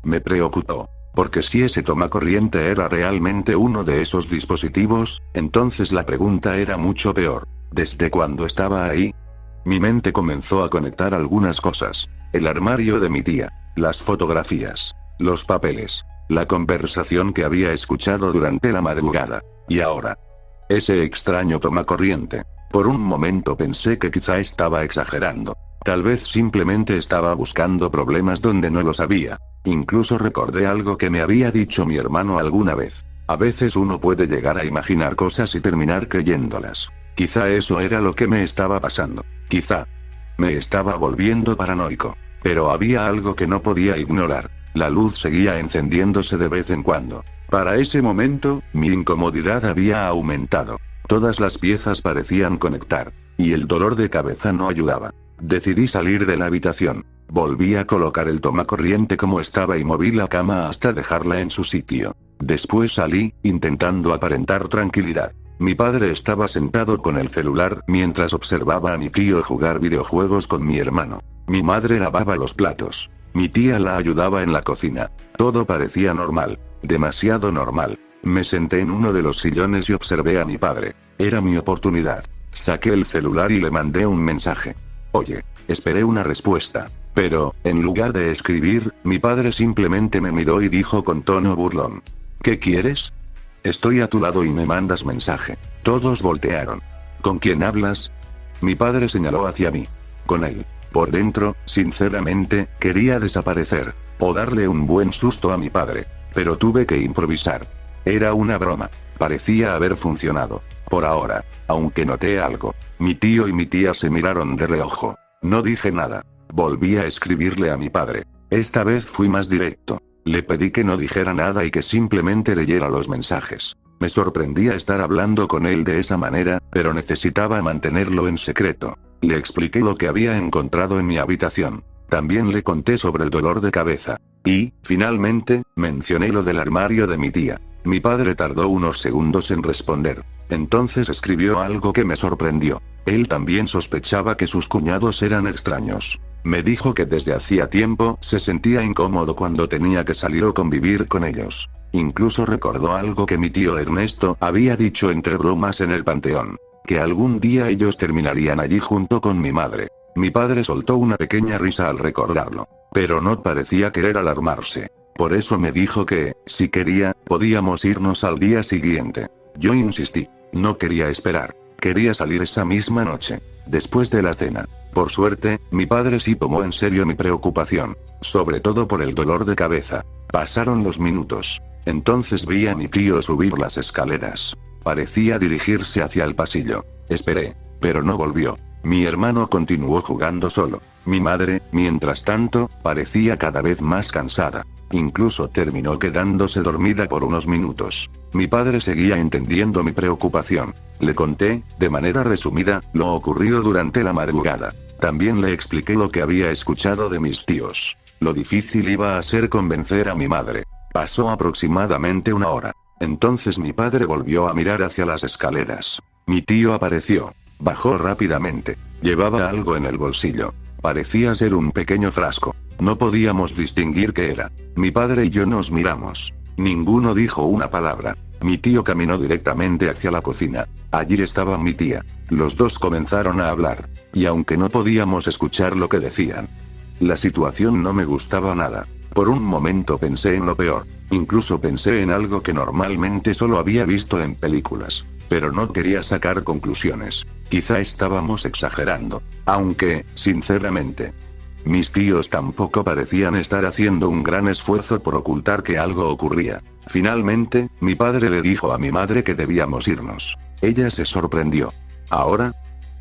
A: me preocupó. Porque si ese tomacorriente era realmente uno de esos dispositivos, entonces la pregunta era mucho peor. ¿Desde cuándo estaba ahí? Mi mente comenzó a conectar algunas cosas. El armario de mi tía, las fotografías, los papeles, la conversación que había escuchado durante la madrugada. Y ahora, ese extraño tomacorriente. Por un momento pensé que quizá estaba exagerando. Tal vez simplemente estaba buscando problemas donde no los había. Incluso recordé algo que me había dicho mi hermano alguna vez. A veces uno puede llegar a imaginar cosas y terminar creyéndolas. Quizá eso era lo que me estaba pasando. Quizá me estaba volviendo paranoico. Pero había algo que no podía ignorar. La luz seguía encendiéndose de vez en cuando. Para ese momento, mi incomodidad había aumentado. Todas las piezas parecían conectar. Y el dolor de cabeza no ayudaba. Decidí salir de la habitación. Volví a colocar el tomacorriente como estaba y moví la cama hasta dejarla en su sitio. Después salí, intentando aparentar tranquilidad. Mi padre estaba sentado con el celular mientras observaba a mi tío jugar videojuegos con mi hermano. Mi madre lavaba los platos. Mi tía la ayudaba en la cocina. Todo parecía normal. Demasiado normal. Me senté en uno de los sillones y observé a mi padre. Era mi oportunidad. Saqué el celular y le mandé un mensaje. Oye, esperé una respuesta. Pero, en lugar de escribir, mi padre simplemente me miró y dijo con tono burlón. ¿Qué quieres? Estoy a tu lado y me mandas mensaje. Todos voltearon. ¿Con quién hablas? Mi padre señaló hacia mí. Con él. Por dentro, sinceramente, quería desaparecer. O darle un buen susto a mi padre. Pero tuve que improvisar. Era una broma. Parecía haber funcionado. Por ahora. Aunque noté algo. Mi tío y mi tía se miraron de reojo. No dije nada. Volví a escribirle a mi padre. Esta vez fui más directo. Le pedí que no dijera nada y que simplemente leyera los mensajes. Me sorprendía estar hablando con él de esa manera, pero necesitaba mantenerlo en secreto. Le expliqué lo que había encontrado en mi habitación. También le conté sobre el dolor de cabeza. Y, finalmente, mencioné lo del armario de mi tía. Mi padre tardó unos segundos en responder. Entonces escribió algo que me sorprendió. Él también sospechaba que sus cuñados eran extraños. Me dijo que desde hacía tiempo se sentía incómodo cuando tenía que salir o convivir con ellos. Incluso recordó algo que mi tío Ernesto había dicho entre bromas en el panteón. Que algún día ellos terminarían allí junto con mi madre. Mi padre soltó una pequeña risa al recordarlo. Pero no parecía querer alarmarse. Por eso me dijo que, si quería, podíamos irnos al día siguiente. Yo insistí. No quería esperar. Quería salir esa misma noche. Después de la cena. Por suerte, mi padre sí tomó en serio mi preocupación. Sobre todo por el dolor de cabeza. Pasaron los minutos. Entonces vi a mi tío subir las escaleras. Parecía dirigirse hacia el pasillo. Esperé. Pero no volvió. Mi hermano continuó jugando solo. Mi madre, mientras tanto, parecía cada vez más cansada. Incluso terminó quedándose dormida por unos minutos. Mi padre seguía entendiendo mi preocupación. Le conté, de manera resumida, lo ocurrido durante la madrugada. También le expliqué lo que había escuchado de mis tíos. Lo difícil iba a ser convencer a mi madre. Pasó aproximadamente una hora. Entonces mi padre volvió a mirar hacia las escaleras. Mi tío apareció. Bajó rápidamente. Llevaba algo en el bolsillo. Parecía ser un pequeño frasco. No podíamos distinguir qué era. Mi padre y yo nos miramos. Ninguno dijo una palabra. Mi tío caminó directamente hacia la cocina. Allí estaba mi tía. Los dos comenzaron a hablar. Y aunque no podíamos escuchar lo que decían, la situación no me gustaba nada. Por un momento pensé en lo peor. Incluso pensé en algo que normalmente solo había visto en películas. Pero no quería sacar conclusiones. Quizá estábamos exagerando. Aunque, sinceramente, mis tíos tampoco parecían estar haciendo un gran esfuerzo por ocultar que algo ocurría. Finalmente, mi padre le dijo a mi madre que debíamos irnos. Ella se sorprendió. ¿Ahora?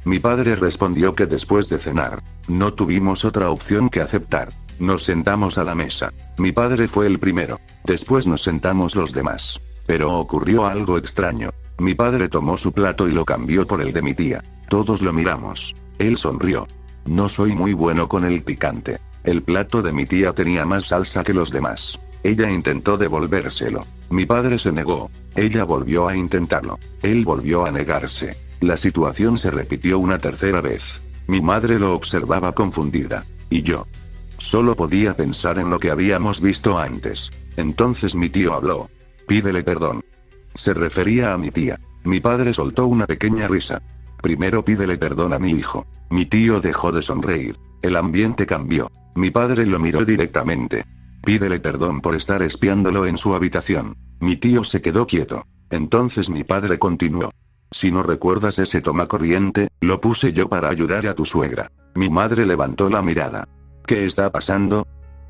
A: Mi padre respondió que después de cenar, no tuvimos otra opción que aceptar. Nos sentamos a la mesa. Mi padre fue el primero. Después nos sentamos los demás. Pero ocurrió algo extraño. Mi padre tomó su plato y lo cambió por el de mi tía. Todos lo miramos. Él sonrió. No soy muy bueno con el picante. El plato de mi tía tenía más salsa que los demás. Ella intentó devolvérselo. Mi padre se negó. Ella volvió a intentarlo. Él volvió a negarse. La situación se repitió una tercera vez. Mi madre lo observaba confundida. Y yo solo podía pensar en lo que habíamos visto antes. Entonces mi tío habló. Pídele perdón. Se refería a mi tía. Mi padre soltó una pequeña risa. Primero pídele perdón a mi hijo. Mi tío dejó de sonreír. El ambiente cambió. Mi padre lo miró directamente. Pídele perdón por estar espiándolo en su habitación. Mi tío se quedó quieto. Entonces mi padre continuó. Si no recuerdas ese tomacorriente, lo puse yo para ayudar a tu suegra. Mi madre levantó la mirada. ¿Qué está pasando?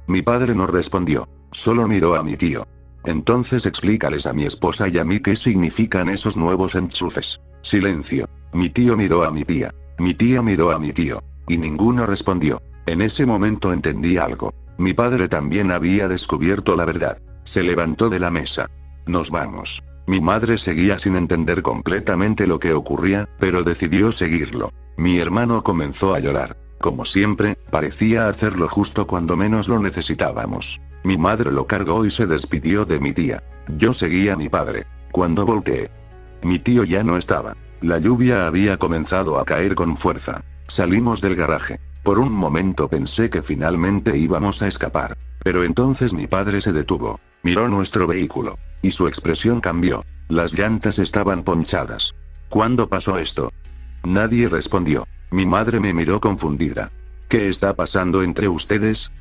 A: Mi padre no respondió. Solo miró a mi tío. Entonces explícales a mi esposa y a mí qué significan esos nuevos enchufes. Silencio. Mi tío miró a mi tía. Mi tía miró a mi tío. Y ninguno respondió. En ese momento entendí algo. Mi padre también había descubierto la verdad. Se levantó de la mesa. Nos vamos. Mi madre seguía sin entender completamente lo que ocurría, pero decidió seguirlo. Mi hermano comenzó a llorar. Como siempre, parecía hacerlo justo cuando menos lo necesitábamos. Mi madre lo cargó y se despidió de mi tía. Yo seguía a mi padre. Cuando volteé, mi tío ya no estaba. La lluvia había comenzado a caer con fuerza. Salimos del garaje. Por un momento pensé que finalmente íbamos a escapar. Pero entonces mi padre se detuvo. Miró nuestro vehículo. Y su expresión cambió. Las llantas estaban ponchadas. ¿Cuándo pasó esto? Nadie respondió. Mi madre me miró confundida. ¿Qué está pasando entre ustedes?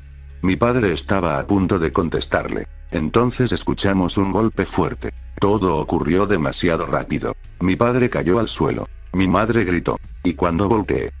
A: Mi padre estaba a punto de contestarle. Entonces escuchamos un golpe fuerte. Todo ocurrió demasiado rápido. Mi padre cayó al suelo. Mi madre gritó. Y cuando volteé,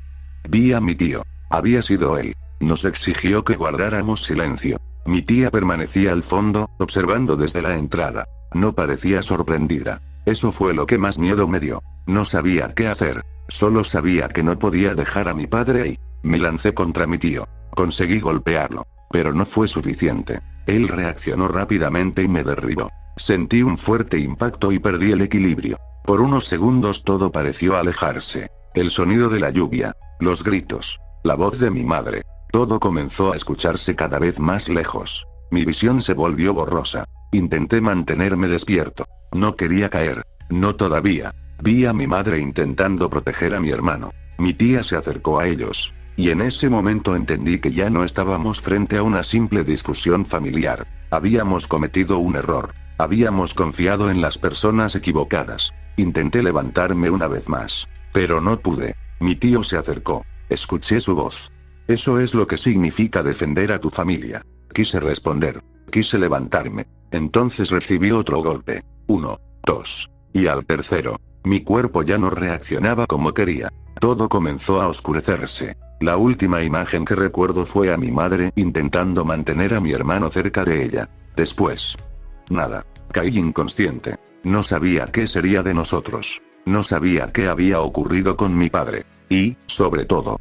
A: vi a mi tío. Había sido él. Nos exigió que guardáramos silencio. Mi tía permanecía al fondo, observando desde la entrada. No parecía sorprendida. Eso fue lo que más miedo me dio. No sabía qué hacer. Solo sabía que no podía dejar a mi padre ahí. Me lancé contra mi tío. Conseguí golpearlo. Pero no fue suficiente. Él reaccionó rápidamente y me derribó. Sentí un fuerte impacto y perdí el equilibrio. Por unos segundos todo pareció alejarse. El sonido de la lluvia, los gritos, la voz de mi madre. Todo comenzó a escucharse cada vez más lejos. Mi visión se volvió borrosa. Intenté mantenerme despierto. No quería caer. No todavía. Vi a mi madre intentando proteger a mi hermano. Mi tía se acercó a ellos. Y en ese momento entendí que ya no estábamos frente a una simple discusión familiar. Habíamos cometido un error. Habíamos confiado en las personas equivocadas. Intenté levantarme una vez más. Pero no pude. Mi tío se acercó. Escuché su voz. Eso es lo que significa defender a tu familia. Quise responder. Quise levantarme. Entonces recibí otro golpe. 1, 2. Y al tercero. Mi cuerpo ya no reaccionaba como quería. Todo comenzó a oscurecerse. La última imagen que recuerdo fue a mi madre intentando mantener a mi hermano cerca de ella. Después. Nada. Caí inconsciente. No sabía qué sería de nosotros. No sabía qué había ocurrido con mi padre. Y, sobre todo,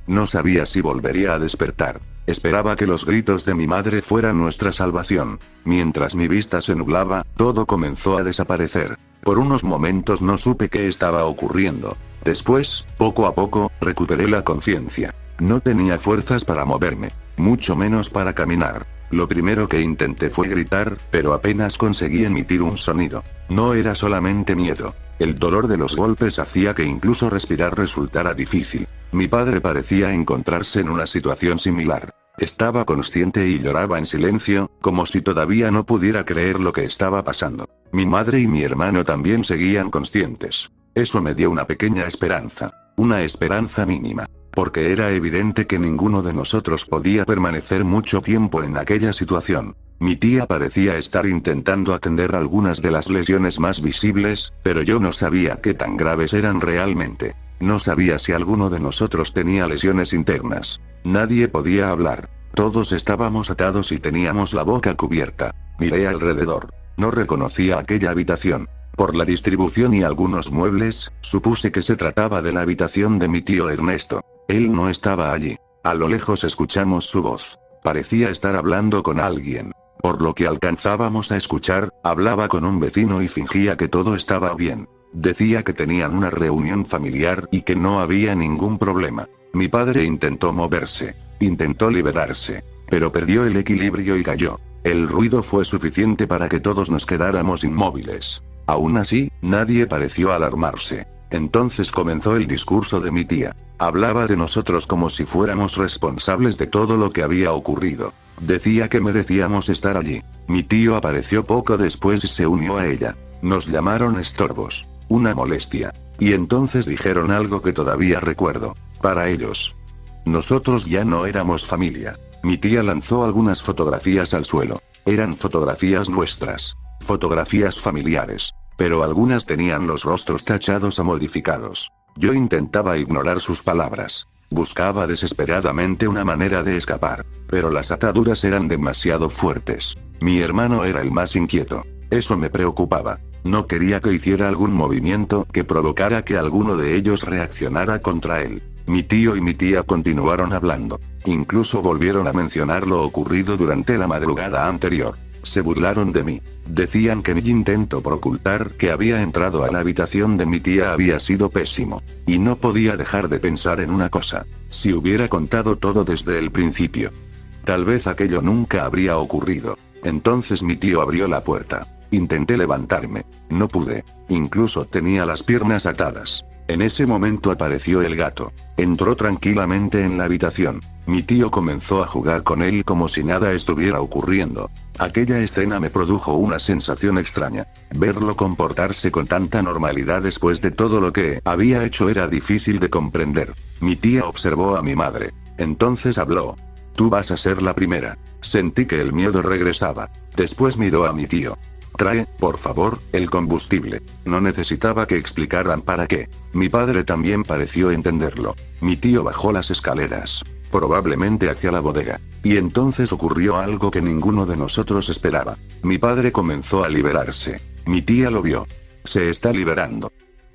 A: no sabía si volvería a despertar. Esperaba que los gritos de mi madre fueran nuestra salvación. Mientras mi vista se nublaba, todo comenzó a desaparecer. Por unos momentos no supe qué estaba ocurriendo. Después, poco a poco, recuperé la conciencia. No tenía fuerzas para moverme, mucho menos para caminar. Lo primero que intenté fue gritar, pero apenas conseguí emitir un sonido. No era solamente miedo. El dolor de los golpes hacía que incluso respirar resultara difícil. Mi padre parecía encontrarse en una situación similar. Estaba consciente y lloraba en silencio, como si todavía no pudiera creer lo que estaba pasando. Mi madre y mi hermano también seguían conscientes. Eso me dio una pequeña esperanza. Una esperanza mínima. Porque era evidente que ninguno de nosotros podía permanecer mucho tiempo en aquella situación. Mi tía parecía estar intentando atender algunas de las lesiones más visibles, pero yo no sabía qué tan graves eran realmente. No sabía si alguno de nosotros tenía lesiones internas. Nadie podía hablar. Todos estábamos atados y teníamos la boca cubierta. Miré alrededor. No reconocía aquella habitación. Por la distribución y algunos muebles, supuse que se trataba de la habitación de mi tío Ernesto. Él no estaba allí. A lo lejos escuchamos su voz. Parecía estar hablando con alguien. Por lo que alcanzábamos a escuchar, hablaba con un vecino y fingía que todo estaba bien. Decía que tenían una reunión familiar y que no había ningún problema. Mi padre intentó moverse. Intentó liberarse. Pero perdió el equilibrio y cayó. El ruido fue suficiente para que todos nos quedáramos inmóviles. Aún así, nadie pareció alarmarse. Entonces comenzó el discurso de mi tía. Hablaba de nosotros como si fuéramos responsables de todo lo que había ocurrido. Decía que merecíamos estar allí. Mi tío apareció poco después y se unió a ella. Nos llamaron estorbos. Una molestia. Y entonces dijeron algo que todavía recuerdo. Para ellos, nosotros ya no éramos familia. Mi tía lanzó algunas fotografías al suelo. Eran fotografías nuestras. Fotografías familiares. Pero algunas tenían los rostros tachados o modificados. Yo intentaba ignorar sus palabras. Buscaba desesperadamente una manera de escapar. Pero las ataduras eran demasiado fuertes. Mi hermano era el más inquieto. Eso me preocupaba. No quería que hiciera algún movimiento que provocara que alguno de ellos reaccionara contra él. Mi tío y mi tía continuaron hablando. Incluso volvieron a mencionar lo ocurrido durante la madrugada anterior. Se burlaron de mí. Decían que mi intento por ocultar que había entrado a la habitación de mi tía había sido pésimo. Y no podía dejar de pensar en una cosa. Si hubiera contado todo desde el principio, tal vez aquello nunca habría ocurrido. Entonces mi tío abrió la puerta. Intenté levantarme. No pude. Incluso tenía las piernas atadas. En ese momento apareció el gato. Entró tranquilamente en la habitación. Mi tío comenzó a jugar con él como si nada estuviera ocurriendo. Aquella escena me produjo una sensación extraña. Verlo comportarse con tanta normalidad después de todo lo que había hecho era difícil de comprender. Mi tía observó a mi madre. Entonces habló. Tú vas a ser la primera. Sentí que el miedo regresaba. Después miró a mi tío. Trae, por favor, el combustible. No necesitaba que explicaran para qué. Mi padre también pareció entenderlo. Mi tío bajó las escaleras. Probablemente hacia la bodega. Y entonces ocurrió algo que ninguno de nosotros esperaba. Mi padre comenzó a liberarse. Mi tía lo vio. Se está liberando.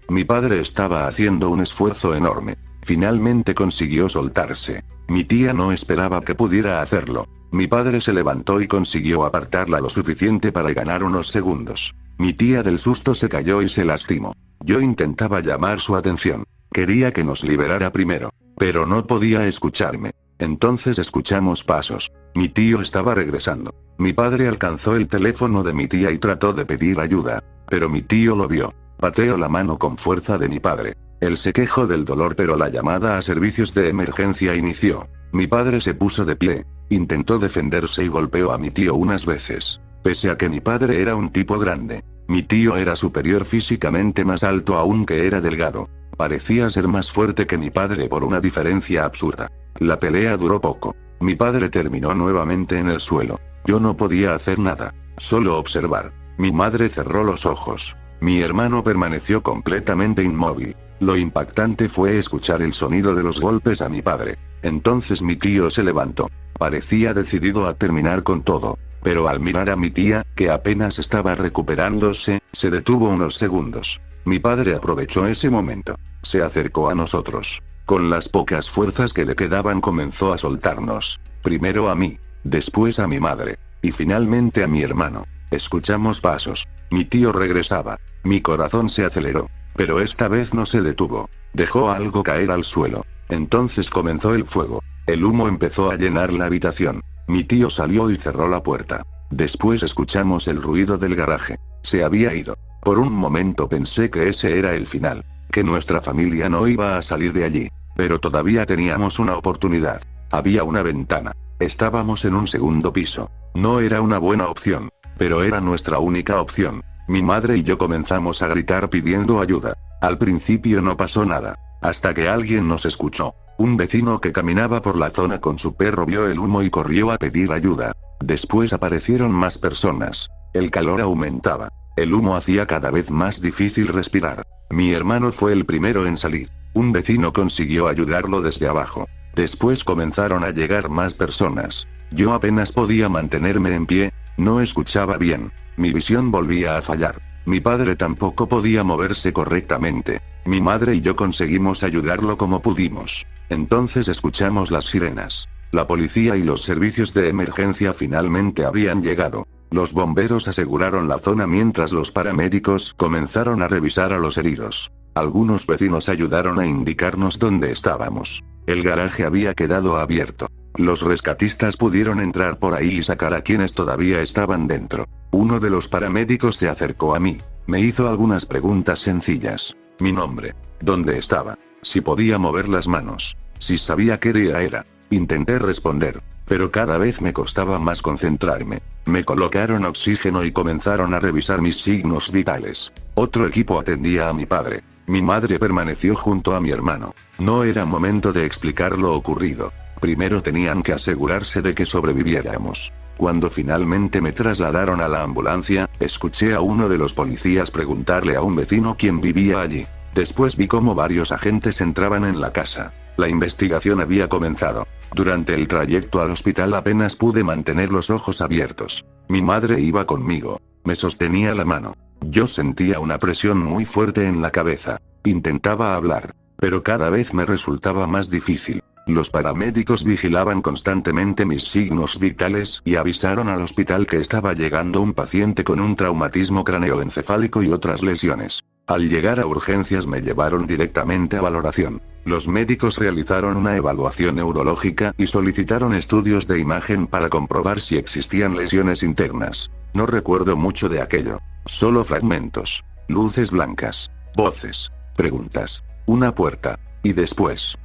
A: Mi padre estaba haciendo un esfuerzo enorme. Finalmente consiguió soltarse. Mi tía no esperaba que pudiera hacerlo. Mi padre se levantó y consiguió apartarla lo suficiente para ganar unos segundos. Mi tía del susto se cayó y se lastimó. Yo intentaba llamar su atención. Quería que nos liberara primero. Pero no podía escucharme. Entonces escuchamos pasos. Mi tío estaba regresando. Mi padre alcanzó el teléfono de mi tía y trató de pedir ayuda. Pero mi tío lo vio. Pateó la mano con fuerza de mi padre. Él se quejó del dolor, pero la llamada a servicios de emergencia inició. Mi padre se puso de pie. Intentó defenderse y golpeó a mi tío unas veces. Pese a que mi padre era un tipo grande, mi tío era superior físicamente, más alto aún, que era delgado. Parecía ser más fuerte que mi padre por una diferencia absurda. La pelea duró poco. Mi padre terminó nuevamente en el suelo. Yo no podía hacer nada, solo observar. Mi madre cerró los ojos. Mi hermano permaneció completamente inmóvil. Lo impactante fue escuchar el sonido de los golpes a mi padre. Entonces mi tío se levantó. Parecía decidido a terminar con todo. Pero al mirar a mi tía, que apenas estaba recuperándose, se detuvo unos segundos. Mi padre aprovechó ese momento. Se acercó a nosotros. Con las pocas fuerzas que le quedaban comenzó a soltarnos. Primero a mí, después a mi madre, y finalmente a mi hermano. Escuchamos pasos. Mi tío regresaba. Mi corazón se aceleró. Pero esta vez no se detuvo. Dejó algo caer al suelo. Entonces comenzó el fuego. El humo empezó a llenar la habitación. Mi tío salió y cerró la puerta. Después escuchamos el ruido del garaje. Se había ido. Por un momento pensé que ese era el final. Que nuestra familia no iba a salir de allí. Pero todavía teníamos una oportunidad. Había una ventana. Estábamos en un segundo piso. No era una buena opción. Pero era nuestra única opción. Mi madre y yo comenzamos a gritar pidiendo ayuda. Al principio no pasó nada. Hasta que alguien nos escuchó. Un vecino que caminaba por la zona con su perro vio el humo y corrió a pedir ayuda. Después aparecieron más personas. El calor aumentaba. El humo hacía cada vez más difícil respirar. Mi hermano fue el primero en salir. Un vecino consiguió ayudarlo desde abajo. Después comenzaron a llegar más personas. Yo apenas podía mantenerme en pie. No escuchaba bien. Mi visión volvía a fallar. Mi padre tampoco podía moverse correctamente. Mi madre y yo conseguimos ayudarlo como pudimos. Entonces escuchamos las sirenas. La policía y los servicios de emergencia finalmente habían llegado. Los bomberos aseguraron la zona mientras los paramédicos comenzaron a revisar a los heridos. Algunos vecinos ayudaron a indicarnos dónde estábamos. El garaje había quedado abierto. Los rescatistas pudieron entrar por ahí y sacar a quienes todavía estaban dentro. Uno de los paramédicos se acercó a mí. Me hizo algunas preguntas sencillas. Mi nombre. ¿Dónde estaba? Si podía mover las manos. Si sabía qué día era. Intenté responder. Pero cada vez me costaba más concentrarme. Me colocaron oxígeno y comenzaron a revisar mis signos vitales. Otro equipo atendía a mi padre. Mi madre permaneció junto a mi hermano. No era momento de explicar lo ocurrido. Primero tenían que asegurarse de que sobreviviéramos. Cuando finalmente me trasladaron a la ambulancia, escuché a uno de los policías preguntarle a un vecino quién vivía allí. Después vi cómo varios agentes entraban en la casa. La investigación había comenzado. Durante el trayecto al hospital apenas pude mantener los ojos abiertos. Mi madre iba conmigo. Me sostenía la mano. Yo sentía una presión muy fuerte en la cabeza. Intentaba hablar, pero cada vez me resultaba más difícil. Los paramédicos vigilaban constantemente mis signos vitales y avisaron al hospital que estaba llegando un paciente con un traumatismo craneoencefálico y otras lesiones. Al llegar a urgencias me llevaron directamente a valoración. Los médicos realizaron una evaluación neurológica y solicitaron estudios de imagen para comprobar si existían lesiones internas. No recuerdo mucho de aquello. Solo fragmentos. Luces blancas. Voces. Preguntas. Una puerta. Y después.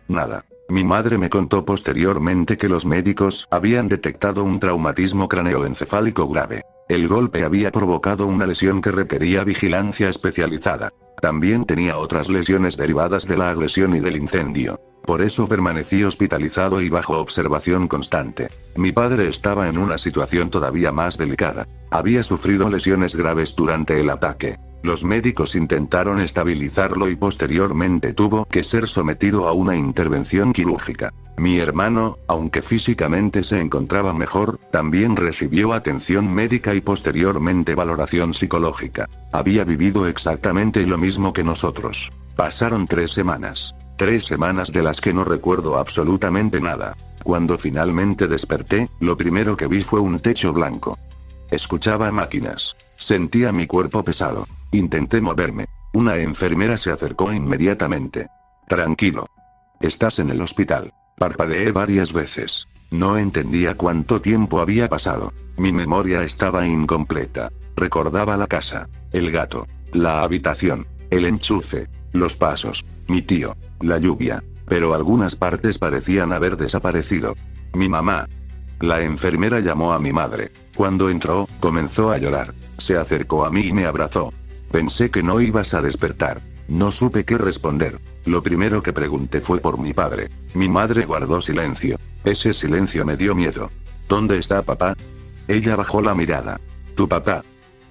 A: Nada. Mi madre me contó posteriormente que los médicos habían detectado un traumatismo craneoencefálico grave. El golpe había provocado una lesión que requería vigilancia especializada. También tenía otras lesiones derivadas de la agresión y del incendio. Por eso permanecí hospitalizado y bajo observación constante. Mi padre estaba en una situación todavía más delicada. Había sufrido lesiones graves durante el ataque. Los médicos intentaron estabilizarlo y posteriormente tuvo que ser sometido a una intervención quirúrgica. Mi hermano, aunque físicamente se encontraba mejor, también recibió atención médica y posteriormente valoración psicológica. Había vivido exactamente lo mismo que nosotros. Pasaron 3 semanas. 3 semanas de las que no recuerdo absolutamente nada. Cuando finalmente desperté, lo primero que vi fue un techo blanco. Escuchaba máquinas. Sentía mi cuerpo pesado. Intenté moverme. Una enfermera se acercó inmediatamente. Tranquilo. Estás en el hospital. Parpadeé varias veces. No entendía cuánto tiempo había pasado. Mi memoria estaba incompleta. Recordaba la casa, el gato, la habitación, el enchufe, los pasos, mi tío, la lluvia, pero algunas partes parecían haber desaparecido. Mi mamá. La enfermera llamó a mi madre. Cuando entró, comenzó a llorar. Se acercó a mí y me abrazó. Pensé que no ibas a despertar. No supe qué responder. Lo primero que pregunté fue por mi padre. Mi madre guardó silencio. Ese silencio me dio miedo. ¿Dónde está papá? Ella bajó la mirada. ¿Tu papá?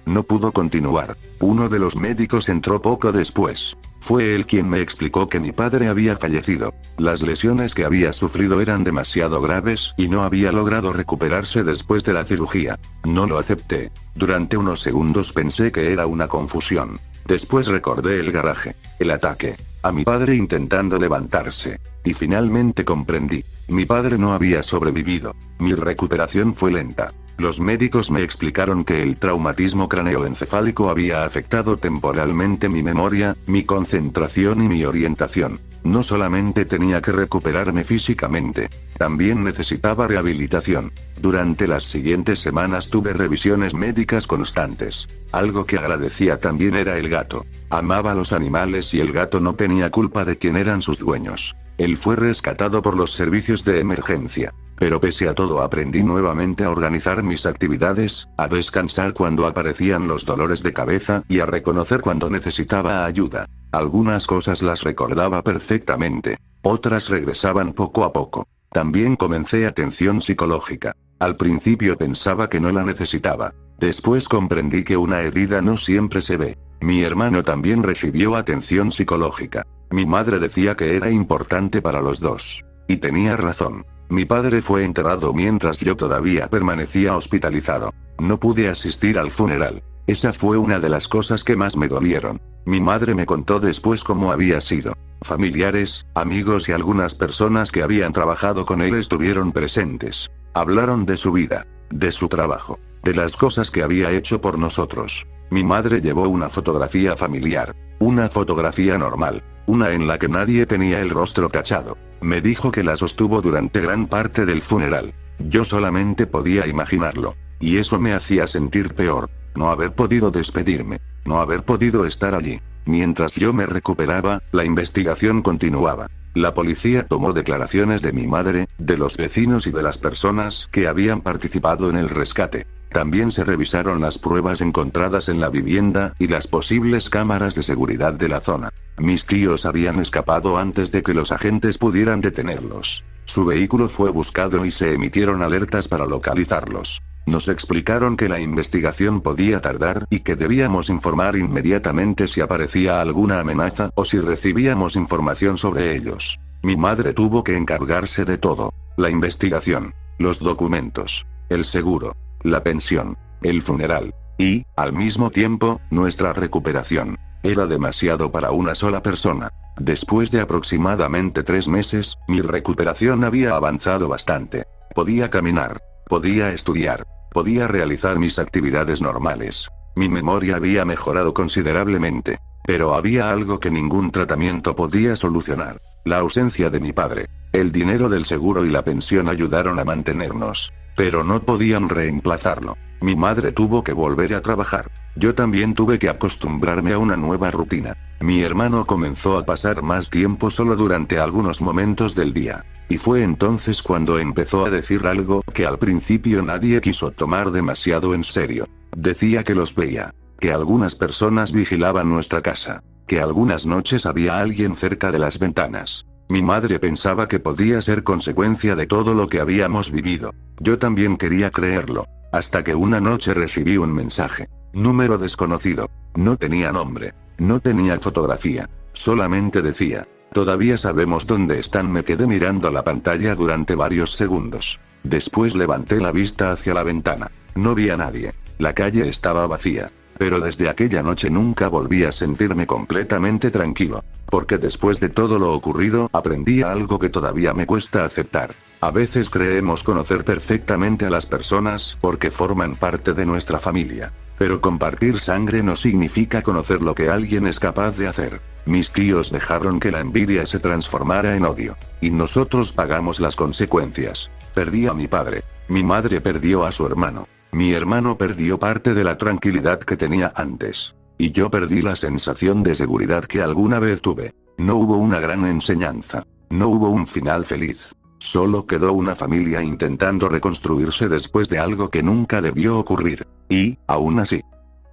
A: No pudo continuar. Uno de los médicos entró poco después. Fue él quien me explicó que mi padre había fallecido. Las lesiones que había sufrido eran demasiado graves y no había logrado recuperarse después de la cirugía. No lo acepté. Durante unos segundos pensé que era una confusión. Después recordé el garaje, el ataque, a mi padre intentando levantarse. Y finalmente comprendí. Mi padre no había sobrevivido. Mi recuperación fue lenta. Los médicos me explicaron que el traumatismo craneoencefálico había afectado temporalmente mi memoria, mi concentración y mi orientación. No solamente tenía que recuperarme físicamente, también necesitaba rehabilitación. Durante las siguientes semanas tuve revisiones médicas constantes. Algo que agradecía también era el gato. Amaba a los animales y el gato no tenía culpa de quién eran sus dueños. Él fue rescatado por los servicios de emergencia. Pero pese a todo aprendí nuevamente a organizar mis actividades, a descansar cuando aparecían los dolores de cabeza y a reconocer cuando necesitaba ayuda. Algunas cosas las recordaba perfectamente, otras regresaban poco a poco. También comencé atención psicológica. Al principio pensaba que no la necesitaba. Después comprendí que una herida no siempre se ve. Mi hermano también recibió atención psicológica. Mi madre decía que era importante para los dos. Y tenía razón. Mi padre fue enterrado mientras yo todavía permanecía hospitalizado. No pude asistir al funeral. Esa fue una de las cosas que más me dolieron. Mi madre me contó después cómo había sido. Familiares, amigos y algunas personas que habían trabajado con él estuvieron presentes. Hablaron de su vida, de su trabajo, de las cosas que había hecho por nosotros. Mi madre llevó una fotografía familiar, una fotografía normal, una en la que nadie tenía el rostro tachado. Me dijo que la sostuvo durante gran parte del funeral. Yo solamente podía imaginarlo. Y eso me hacía sentir peor. No haber podido despedirme. No haber podido estar allí. Mientras yo me recuperaba, la investigación continuaba. La policía tomó declaraciones de mi madre, de los vecinos y de las personas que habían participado en el rescate. También se revisaron las pruebas encontradas en la vivienda y las posibles cámaras de seguridad de la zona. Mis tíos habían escapado antes de que los agentes pudieran detenerlos. Su vehículo fue buscado y se emitieron alertas para localizarlos. Nos explicaron que la investigación podía tardar y que debíamos informar inmediatamente si aparecía alguna amenaza o si recibíamos información sobre ellos. Mi madre tuvo que encargarse de todo: la investigación, los documentos, el seguro, la pensión, el funeral, y, al mismo tiempo, nuestra recuperación. Era demasiado para una sola persona. Después de aproximadamente 3 meses, mi recuperación había avanzado bastante. Podía caminar, podía estudiar, podía realizar mis actividades normales. Mi memoria había mejorado considerablemente. Pero había algo que ningún tratamiento podía solucionar: la ausencia de mi padre. El dinero del seguro y la pensión ayudaron a mantenernos, pero no podían reemplazarlo. Mi madre tuvo que volver a trabajar. Yo también tuve que acostumbrarme a una nueva rutina. Mi hermano comenzó a pasar más tiempo solo durante algunos momentos del día. Y fue entonces cuando empezó a decir algo que al principio nadie quiso tomar demasiado en serio. Decía que los veía, que algunas personas vigilaban nuestra casa, que algunas noches había alguien cerca de las ventanas. Mi madre pensaba que podía ser consecuencia de todo lo que habíamos vivido. Yo también quería creerlo. Hasta que una noche recibí un mensaje. Número desconocido. No tenía nombre. No tenía fotografía. Solamente decía: todavía sabemos dónde están. Me quedé mirando la pantalla durante varios segundos. Después levanté la vista hacia la ventana. No vi a nadie. La calle estaba vacía. Pero desde aquella noche nunca volví a sentirme completamente tranquilo. Porque después de todo lo ocurrido, aprendí algo que todavía me cuesta aceptar. A veces creemos conocer perfectamente a las personas porque forman parte de nuestra familia. Pero compartir sangre no significa conocer lo que alguien es capaz de hacer. Mis tíos dejaron que la envidia se transformara en odio. Y nosotros pagamos las consecuencias. Perdí a mi padre. Mi madre perdió a su hermano. Mi hermano perdió parte de la tranquilidad que tenía antes. Y yo perdí la sensación de seguridad que alguna vez tuve. No hubo una gran enseñanza. No hubo un final feliz. Solo quedó una familia intentando reconstruirse después de algo que nunca debió ocurrir. Y, aún así,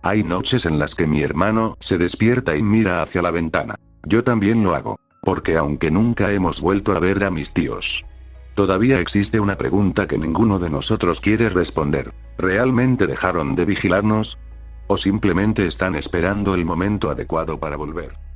A: hay noches en las que mi hermano se despierta y mira hacia la ventana. Yo también lo hago. Porque aunque nunca hemos vuelto a ver a mis tíos, todavía existe una pregunta que ninguno de nosotros quiere responder. ¿Realmente dejaron de vigilarnos? ¿O simplemente están esperando el momento adecuado para volver?